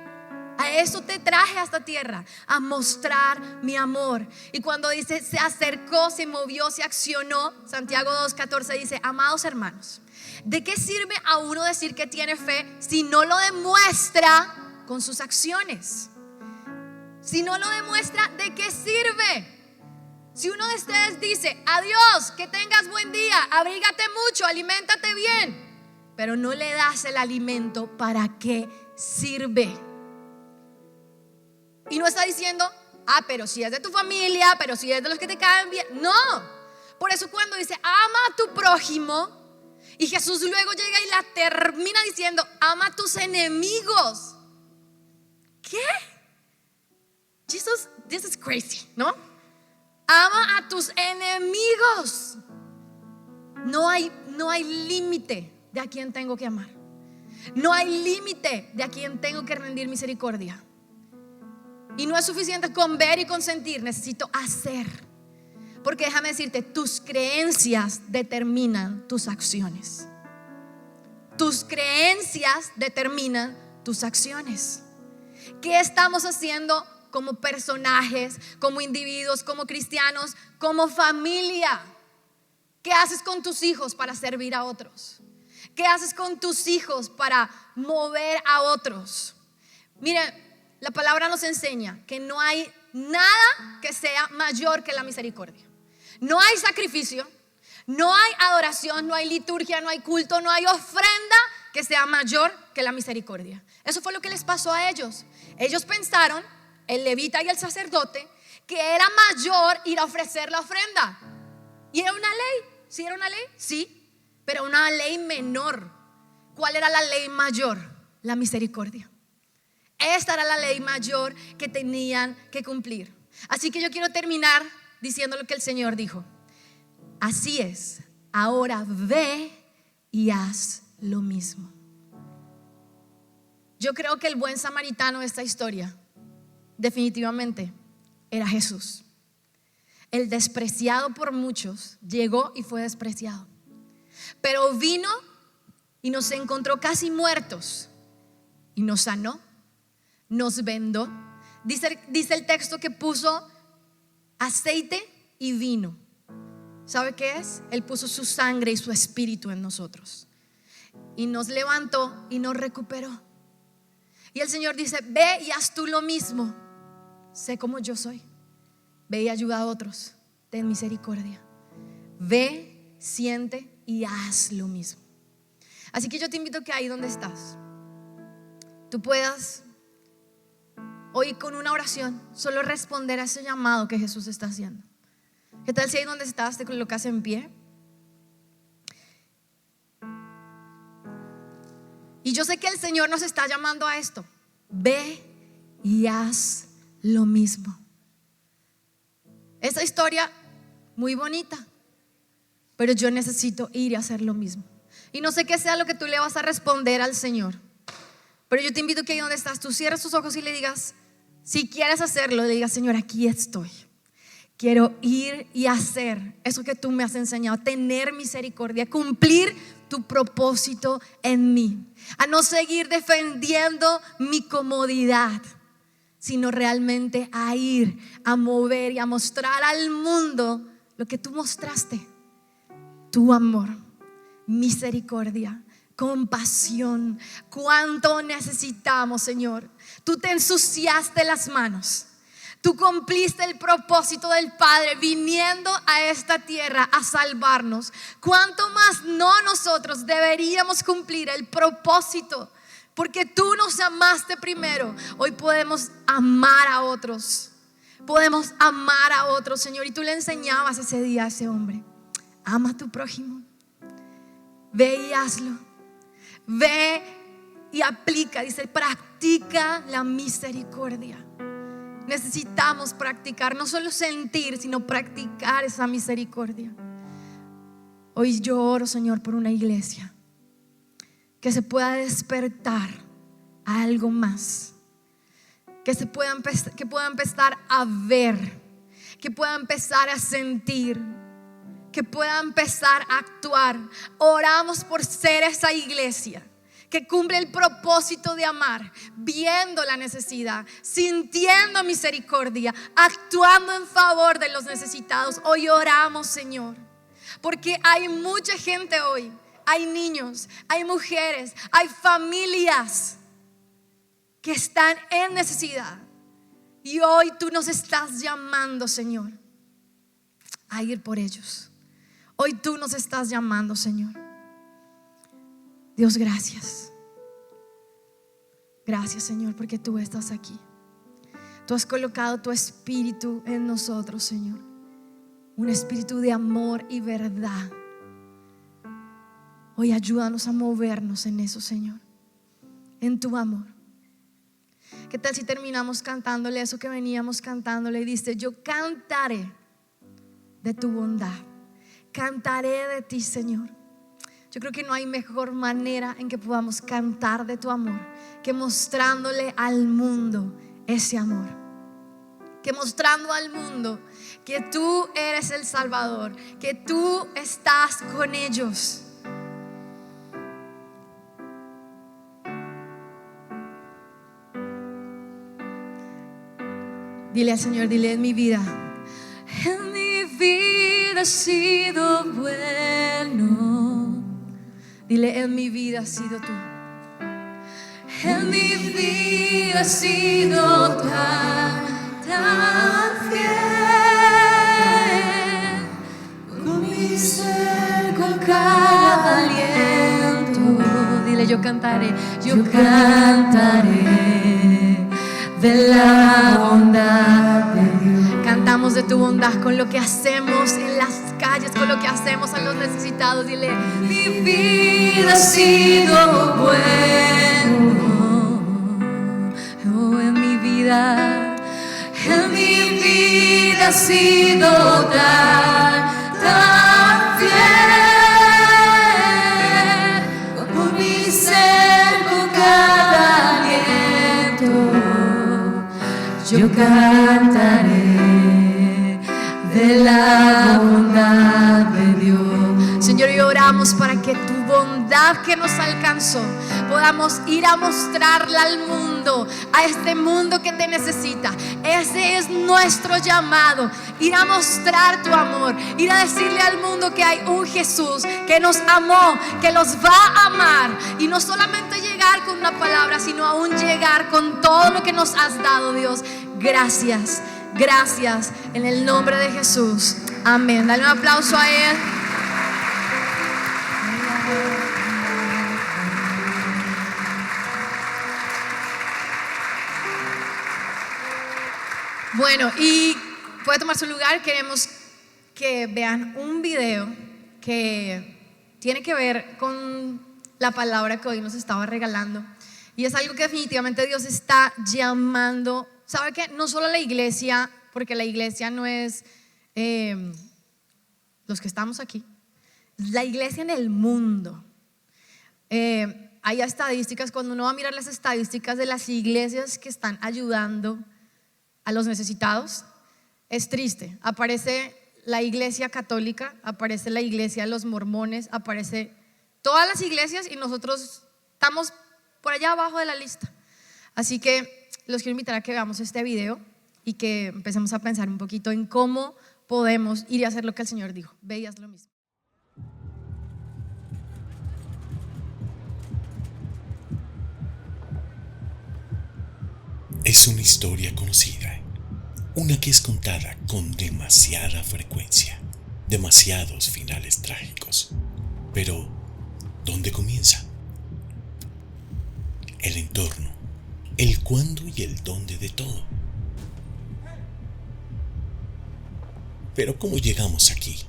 Speaker 1: A eso te traje a esta tierra, a mostrar mi amor. Y cuando dice se acercó, se movió, se accionó, Santiago 2:14 dice, amados hermanos, ¿de qué sirve a uno decir que tiene fe si no lo demuestra con sus acciones? Si no lo demuestra, ¿de qué sirve? Si uno de ustedes dice, adiós, que tengas buen día, abrígate mucho, aliméntate bien, pero no le das el alimento, ¿para qué sirve? Y no está diciendo, pero si es de tu familia, pero si es de los que te caen bien. No, por eso cuando dice, ama a tu prójimo, y Jesús luego llega y la termina diciendo, ama a tus enemigos. ¿Qué? Jesus, this is crazy, ¿no? Ama a tus enemigos. No hay límite de a quien tengo que amar. No hay límite de a quien tengo que rendir misericordia. Y no es suficiente con ver y con sentir, necesito hacer. Porque déjame decirte, tus creencias determinan tus acciones. Tus creencias determinan tus acciones. ¿Qué estamos haciendo como personajes, como individuos, como cristianos, como familia? ¿Qué haces con tus hijos para servir a otros? ¿Qué haces con tus hijos para mover a otros? Mire, la palabra nos enseña que no hay nada que sea mayor que la misericordia. No hay sacrificio, no hay adoración, no hay liturgia, no hay culto, no hay ofrenda que sea mayor que la misericordia. Eso fue lo que les pasó a ellos. Ellos pensaron, el levita y el sacerdote, que era mayor ir a ofrecer la ofrenda. Y era una ley. ¿Sí era una ley? Sí, pero una ley menor. ¿Cuál era la ley mayor? La misericordia. Esta era la ley mayor que tenían que cumplir. Así que yo quiero terminar diciendo lo que el Señor dijo. Así es, ahora ve y haz lo mismo. Yo creo que el buen samaritano de esta historia definitivamente era Jesús. El despreciado por muchos llegó y fue despreciado, pero vino y nos encontró casi muertos y nos sanó, nos vendó. Dice el texto que puso aceite y vino. ¿Sabe qué es? Él puso su sangre y su espíritu en nosotros y nos levantó y nos recuperó. Y el Señor dice: ve y haz tú lo mismo. Sé como yo soy. Ve y ayuda a otros. Ten misericordia. Ve, siente y haz lo mismo. Así que yo te invito que ahí donde estás, tú puedas hoy con una oración solo responder a ese llamado que Jesús está haciendo. ¿Qué tal si ahí donde estás te colocas en pie? Y yo sé que el Señor nos está llamando a esto. Ve y haz lo mismo. Esa historia muy bonita, pero yo necesito ir y hacer lo mismo. Y no sé qué sea lo que tú le vas a responder al Señor, pero yo te invito que ahí donde estás, tú cierres tus ojos y le digas, si quieres hacerlo, le digas: Señor, aquí estoy. Quiero ir y hacer eso que tú me has enseñado, tener misericordia, cumplir tu propósito en mí, a no seguir defendiendo mi comodidad, sino realmente a ir, a mover y a mostrar al mundo lo que tú mostraste: tu amor, misericordia, compasión. Cuánto necesitamos, Señor. Tú te ensuciaste las manos. Tú cumpliste el propósito del Padre viniendo a esta tierra a salvarnos. ¿Cuánto más no nosotros deberíamos cumplir el propósito? Porque tú nos amaste primero. Hoy podemos amar a otros. Podemos amar a otros, Señor. Y tú le enseñabas ese día a ese hombre: ama a tu prójimo. Ve y hazlo. Ve y aplica. Dice: practica la misericordia. Necesitamos practicar, no solo sentir, sino practicar esa misericordia. Hoy yo oro, Señor, por una iglesia que se pueda despertar a algo más, que pueda empezar a ver, que pueda empezar a sentir, que pueda empezar a actuar. Oramos por ser esa iglesia que cumple el propósito de amar, viendo la necesidad, sintiendo misericordia, actuando en favor de los necesitados. Hoy oramos, Señor, porque hay mucha gente hoy. Hay niños, hay mujeres, hay familias que están en necesidad. Y hoy tú nos estás llamando, Señor, a ir por ellos. Hoy tú nos estás llamando, Señor. Dios, gracias. Gracias, Señor, porque tú estás aquí. Tú has colocado tu espíritu en nosotros, Señor. Un espíritu de amor y verdad. Hoy ayúdanos a movernos en eso, Señor, en tu amor. ¿Qué tal si terminamos cantándole eso que veníamos cantándole? Y dice: yo cantaré de tu bondad, cantaré de ti, Señor. Yo creo que no hay mejor manera en que podamos cantar de tu amor que mostrándole al mundo ese amor, que mostrando al mundo que tú eres el Salvador, que tú estás con ellos. Dile al Señor, dile: en mi vida has sido bueno. Dile, en mi vida has sido tú.
Speaker 2: En mi vida has sido tan fiel. Con mi ser, con cada aliento.
Speaker 1: Dile, yo cantaré
Speaker 2: de la bondad de Dios.
Speaker 1: Cantamos de tu bondad con lo que hacemos en las calles, con lo que hacemos a los necesitados. Dile,
Speaker 2: Mi vida ha sido bueno. Oh, en mi vida ha sido tan fiel. Por mi ser, con cada aliento, yo cantaré de la bondad de Dios.
Speaker 1: Señor, y oramos para que tu bondad que nos alcanzó podamos ir a mostrarla al mundo, a este mundo que te necesita. Ese es nuestro llamado, ir a mostrar tu amor, ir a decirle al mundo que hay un Jesús que nos amó, que los va a amar, y no solamente llegar con una palabra, sino aún llegar con todo lo que nos has dado, Dios. Gracias, gracias, en el nombre de Jesús, amén. Dale un aplauso a Él. Bueno, y puede tomar su lugar. Queremos que vean un video que tiene que ver con la palabra que hoy nos estaba regalando, y es algo que definitivamente Dios está llamando. ¿Sabe qué? No solo la iglesia, porque la iglesia no es los que estamos aquí, la iglesia en el mundo. Hay estadísticas, cuando uno va a mirar las estadísticas de las iglesias que están ayudando a los necesitados, es triste. Aparece la iglesia católica, aparece la iglesia de los mormones, aparece todas las iglesias, y nosotros estamos por allá abajo de la lista. Así que los quiero invitar a que veamos este video y que empecemos a pensar un poquito en cómo podemos ir a hacer lo que el Señor dijo. Ve y haz lo mismo.
Speaker 3: Es una historia conocida, una que es contada con demasiada frecuencia, demasiados finales trágicos. Pero, ¿dónde comienza? El entorno, el cuándo y el dónde de todo. Pero ¿cómo llegamos aquí?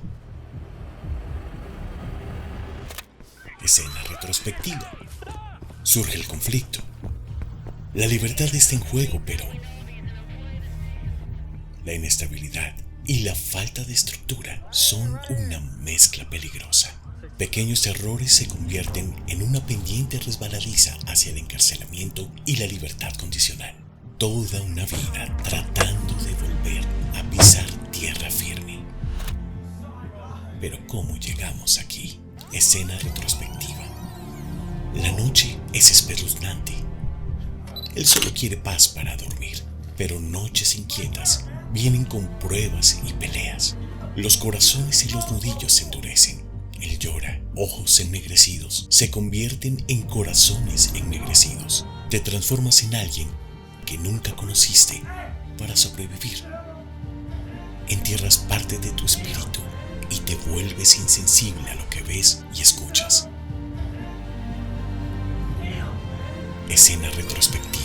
Speaker 3: Escena retrospectiva. Surge el conflicto. La libertad está en juego, pero la inestabilidad y la falta de estructura son una mezcla peligrosa. Pequeños errores se convierten en una pendiente resbaladiza hacia el encarcelamiento y la libertad condicional. Toda una vida tratando de volver a pisar tierra firme. Pero ¿cómo llegamos aquí? Escena retrospectiva. La noche es espeluznante. Él solo quiere paz para dormir, pero noches inquietas vienen con pruebas y peleas. Los corazones y los nudillos se endurecen. Él llora, ojos ennegrecidos se convierten en corazones ennegrecidos. Te transformas en alguien que nunca conociste para sobrevivir. Entierras parte de tu espíritu y te vuelves insensible a lo que ves y escuchas. Escena retrospectiva.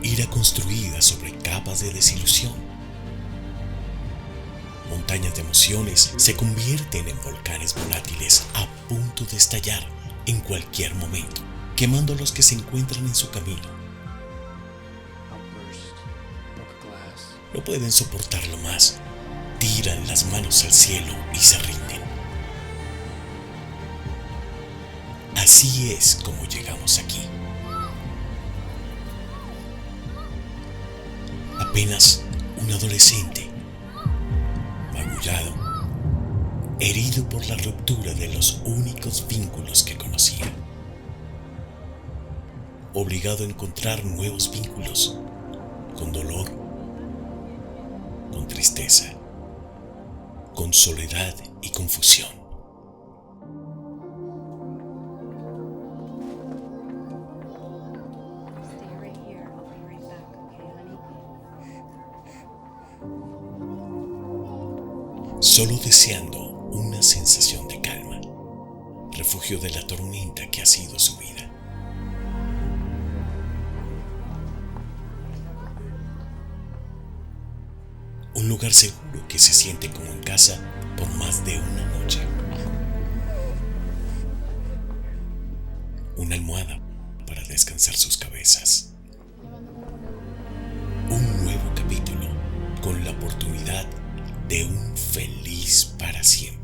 Speaker 3: Ira construida sobre capas de desilusión. Montañas de emociones se convierten en volcanes volátiles a punto de estallar en cualquier momento, quemando a los que se encuentran en su camino. No pueden soportarlo más. Tiran las manos al cielo y se rinden. Así es como llegamos aquí. Apenas un adolescente, magullado, herido por la ruptura de los únicos vínculos que conocía, obligado a encontrar nuevos vínculos, con dolor, con tristeza, con soledad y confusión. solo deseando una sensación de calma, refugio de la tormenta que ha sido su vida. Un lugar seguro que se siente como en casa por más de una noche. Una almohada para descansar sus cabezas. Un nuevo capítulo con la oportunidad de un feliz para siempre.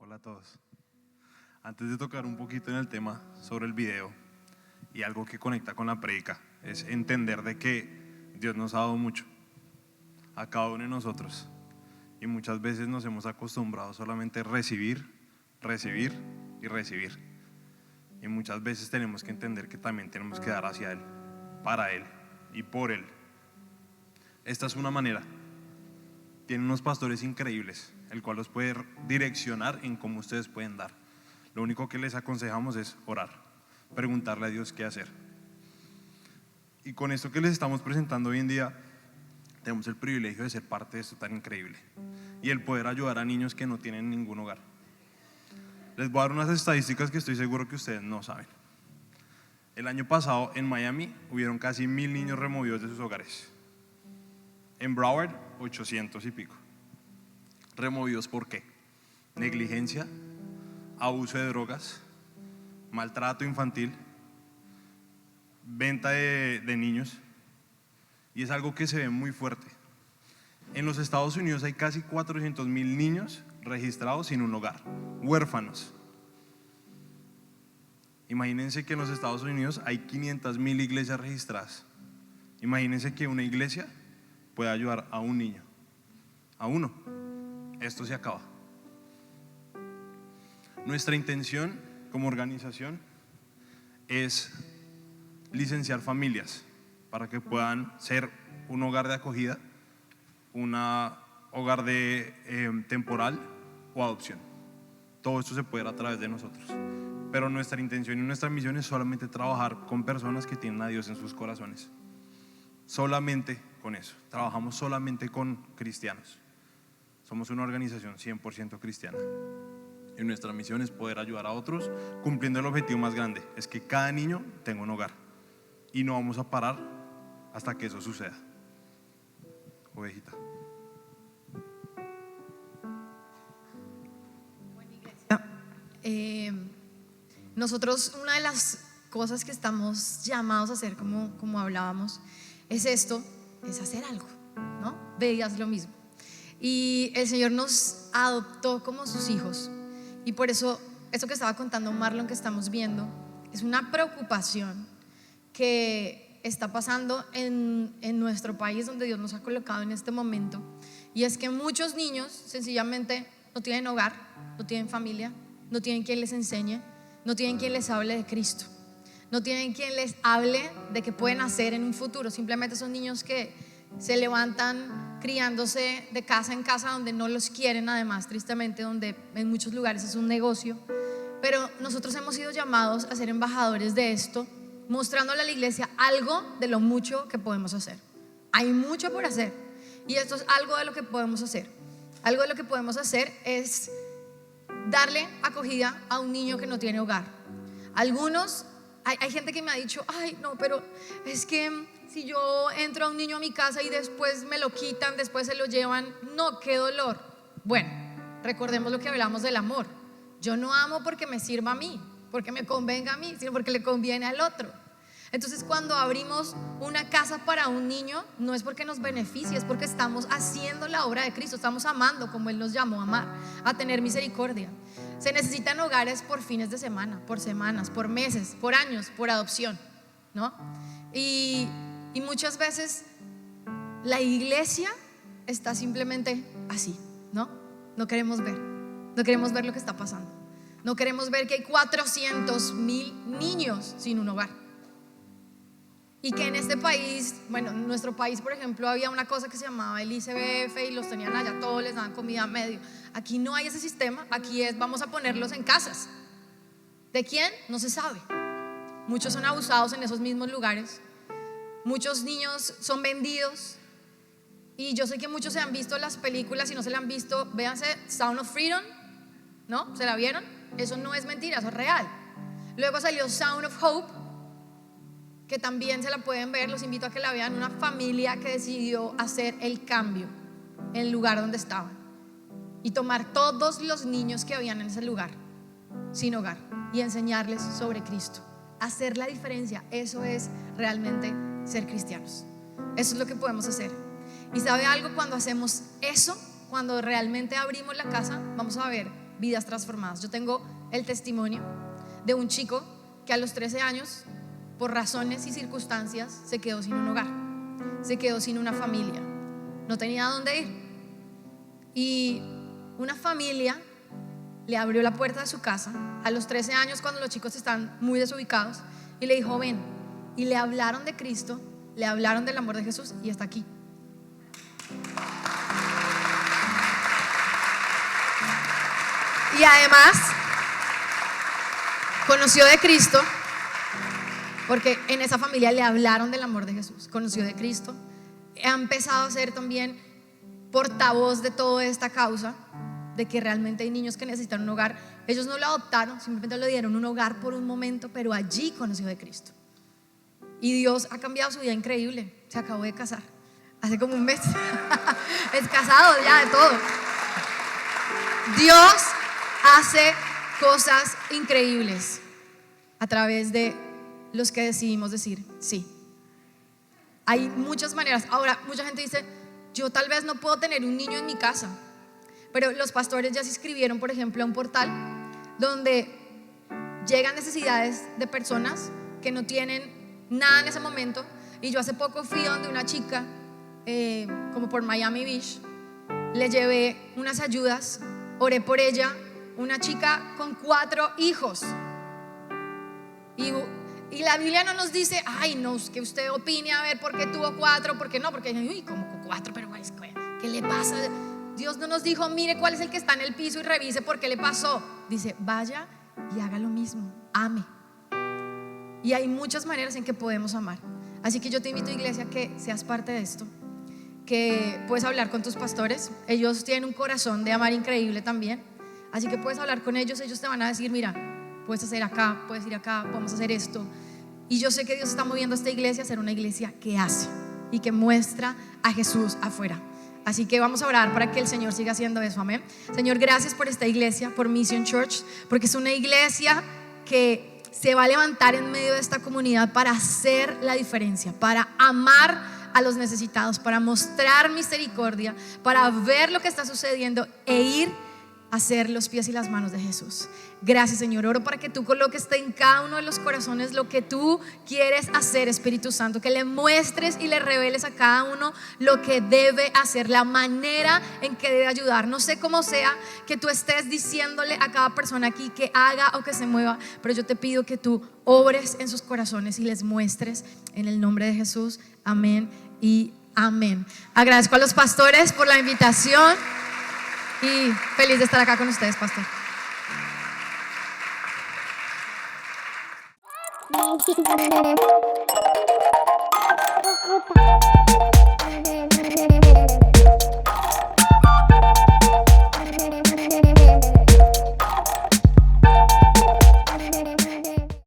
Speaker 4: Hola a todos. Antes de tocar un poquito en el tema sobre el video y algo que conecta con la prédica, es entender de que Dios nos ha dado mucho a cada uno de nosotros y muchas veces nos hemos acostumbrado solamente a recibir, recibir y recibir, y muchas veces tenemos que entender que también tenemos que dar hacia Él, para Él y por Él. Esta es una manera. Tienen unos pastores increíbles, el cual los puede direccionar en cómo ustedes pueden dar. Lo único que les aconsejamos es orar, preguntarle a Dios qué hacer. Y con esto que les estamos presentando hoy en día, tenemos el privilegio de ser parte de esto tan increíble y el poder ayudar a niños que no tienen ningún hogar. Les voy a dar unas estadísticas que estoy seguro que ustedes no saben. El año pasado en Miami hubieron casi 1000 niños removidos de sus hogares. En Broward, 800 y pico. ¿Removidos por qué? Negligencia, abuso de drogas, maltrato infantil, venta de niños, y es algo que se ve muy fuerte. En los Estados Unidos hay casi 400,000 niños registrados sin un hogar, huérfanos. Imagínense que en los Estados Unidos hay 500,000 iglesias registradas. Imagínense que una iglesia puede ayudar a un niño, a uno. Esto se acaba. Nuestra intención como organización es licenciar familias para que puedan ser un hogar de acogida, un hogar temporal o adopción. Todo esto se puede dar a través de nosotros, pero nuestra intención y nuestra misión es solamente trabajar con personas que tienen a Dios en sus corazones. Solamente con eso. Trabajamos solamente con cristianos. Somos una organización 100% cristiana y nuestra misión es poder ayudar a otros cumpliendo el objetivo más grande, es que cada niño tenga un hogar, y no vamos a parar hasta que eso suceda. Ovejita.
Speaker 1: Nosotros, una de las cosas que estamos llamados a hacer, como hablábamos, es esto, es hacer algo, ¿no? Veías lo mismo. Y el Señor nos adoptó como sus hijos. Y por eso, esto que estaba contando Marlon, que estamos viendo, es una preocupación que está pasando en nuestro país, donde Dios nos ha colocado en este momento. Y es que muchos niños sencillamente no tienen hogar, no tienen familia, no tienen quien les enseñe, no tienen quien les hable de Cristo, no tienen quien les hable de qué pueden hacer en un futuro. Simplemente son niños que se levantan criándose de casa en casa donde no los quieren, además, tristemente, donde en muchos lugares es un negocio. Pero nosotros hemos sido llamados a ser embajadores de esto, mostrándole a la iglesia algo de lo mucho que podemos hacer. Hay mucho por hacer y esto es algo de lo que podemos hacer. Algo de lo que podemos hacer es darle acogida a un niño que no tiene hogar. Algunos, hay gente que me ha dicho, ay no, pero es que si yo entro a un niño a mi casa y después me lo quitan, después se lo llevan, no, qué dolor. Bueno, recordemos lo que hablamos del amor. Yo no amo porque me sirva a mí, porque me convenga a mí, sino porque le conviene al otro. Entonces, cuando abrimos una casa para un niño, no es porque nos beneficie, es porque estamos haciendo la obra de Cristo, estamos amando como Él nos llamó a amar, a tener misericordia. Se necesitan hogares por fines de semana, por semanas, por meses, por años, por adopción, ¿no? Y muchas veces la iglesia está simplemente así, ¿no? No queremos ver lo que está pasando. No queremos ver que hay 400,000 niños sin un hogar. Y que en este país, bueno, en nuestro país, por ejemplo, había una cosa que se llamaba el ICBF y los tenían allá todos, les daban comida a medio. Aquí no hay ese sistema, aquí es vamos a ponerlos en casas. ¿De quién? No se sabe. Muchos son abusados en esos mismos lugares. Muchos niños son vendidos. Y yo sé que muchos se han visto las películas, si no se la han visto, véanse Sound of Freedom, ¿no? ¿Se la vieron? Eso no es mentira, eso es real. Luego salió Sound of Hope, que también se la pueden ver, los invito a que la vean. Una familia que decidió hacer el cambio en el lugar donde estaban y tomar todos los niños que habían en ese lugar sin hogar y enseñarles sobre Cristo, hacer la diferencia. Eso es realmente ser cristianos. Eso es lo que podemos hacer. Y sabe algo, cuando hacemos eso, cuando realmente abrimos la casa, vamos a ver vidas transformadas. Yo tengo el testimonio de un chico que a los 13 años, por razones y circunstancias, se quedó sin un hogar, se quedó sin una familia, no tenía a dónde ir. Y una familia le abrió la puerta de su casa a los 13 años, cuando los chicos están muy desubicados, y le dijo: ven. Y le hablaron de Cristo, le hablaron del amor de Jesús, y está aquí. Y además conoció de Cristo porque en esa familia le hablaron del amor de Jesús. Conoció de Cristo, ha empezado a ser también portavoz de toda esta causa, de que realmente hay niños que necesitan un hogar. Ellos no lo adoptaron, simplemente le dieron un hogar por un momento, pero allí conoció de Cristo. Y Dios ha cambiado su vida increíble. Se acabó de casar hace como un mes. Es casado ya de todo. Dios hace cosas increíbles a través de los que decidimos decir sí. Hay muchas maneras. Ahora, mucha gente dice: yo tal vez no puedo tener un niño en mi casa, pero los pastores ya se inscribieron, por ejemplo, a un portal donde llegan necesidades de personas que no tienen nada en ese momento. Y yo hace poco fui donde una chica, como por Miami Beach, le llevé unas ayudas, oré por ella, una chica con 4 hijos. Y la Biblia no nos dice: ay, no, que usted opine a ver por qué tuvo 4, por qué no, porque uy, como 4, pero ¿qué le pasa? Dios no nos dijo: mire cuál es el que está en el piso y revise por qué le pasó. Dice: vaya y haga lo mismo, ame. Y hay muchas maneras en que podemos amar. Así que yo te invito, iglesia, que seas parte de esto, que puedes hablar con tus pastores. Ellos tienen un corazón de amar increíble también. Así que puedes hablar con ellos. Ellos te van a decir: mira, puedes hacer acá, puedes ir acá, podemos hacer esto. Y yo sé que Dios está moviendo a esta iglesia a ser una iglesia que hace y que muestra a Jesús afuera. Así que vamos a orar para que el Señor siga haciendo eso, amén. Señor, gracias por esta iglesia, por Mission Church, porque es una iglesia que se va a levantar en medio de esta comunidad para hacer la diferencia, para amar a los necesitados, para mostrar misericordia, para ver lo que está sucediendo e ir a ser los pies y las manos de Jesús. Gracias, Señor. Oro para que tú coloques en cada uno de los corazones lo que tú quieres hacer, Espíritu Santo, que le muestres y le reveles a cada uno lo que debe hacer, la manera en que debe ayudar. No sé cómo sea que tú estés diciéndole a cada persona aquí que haga o que se mueva, pero yo te pido que tú obres en sus corazones y les muestres en el nombre de Jesús. Amén y Amén. Agradezco a los pastores por la invitación y feliz de estar acá con ustedes, pastor.
Speaker 5: Thank you.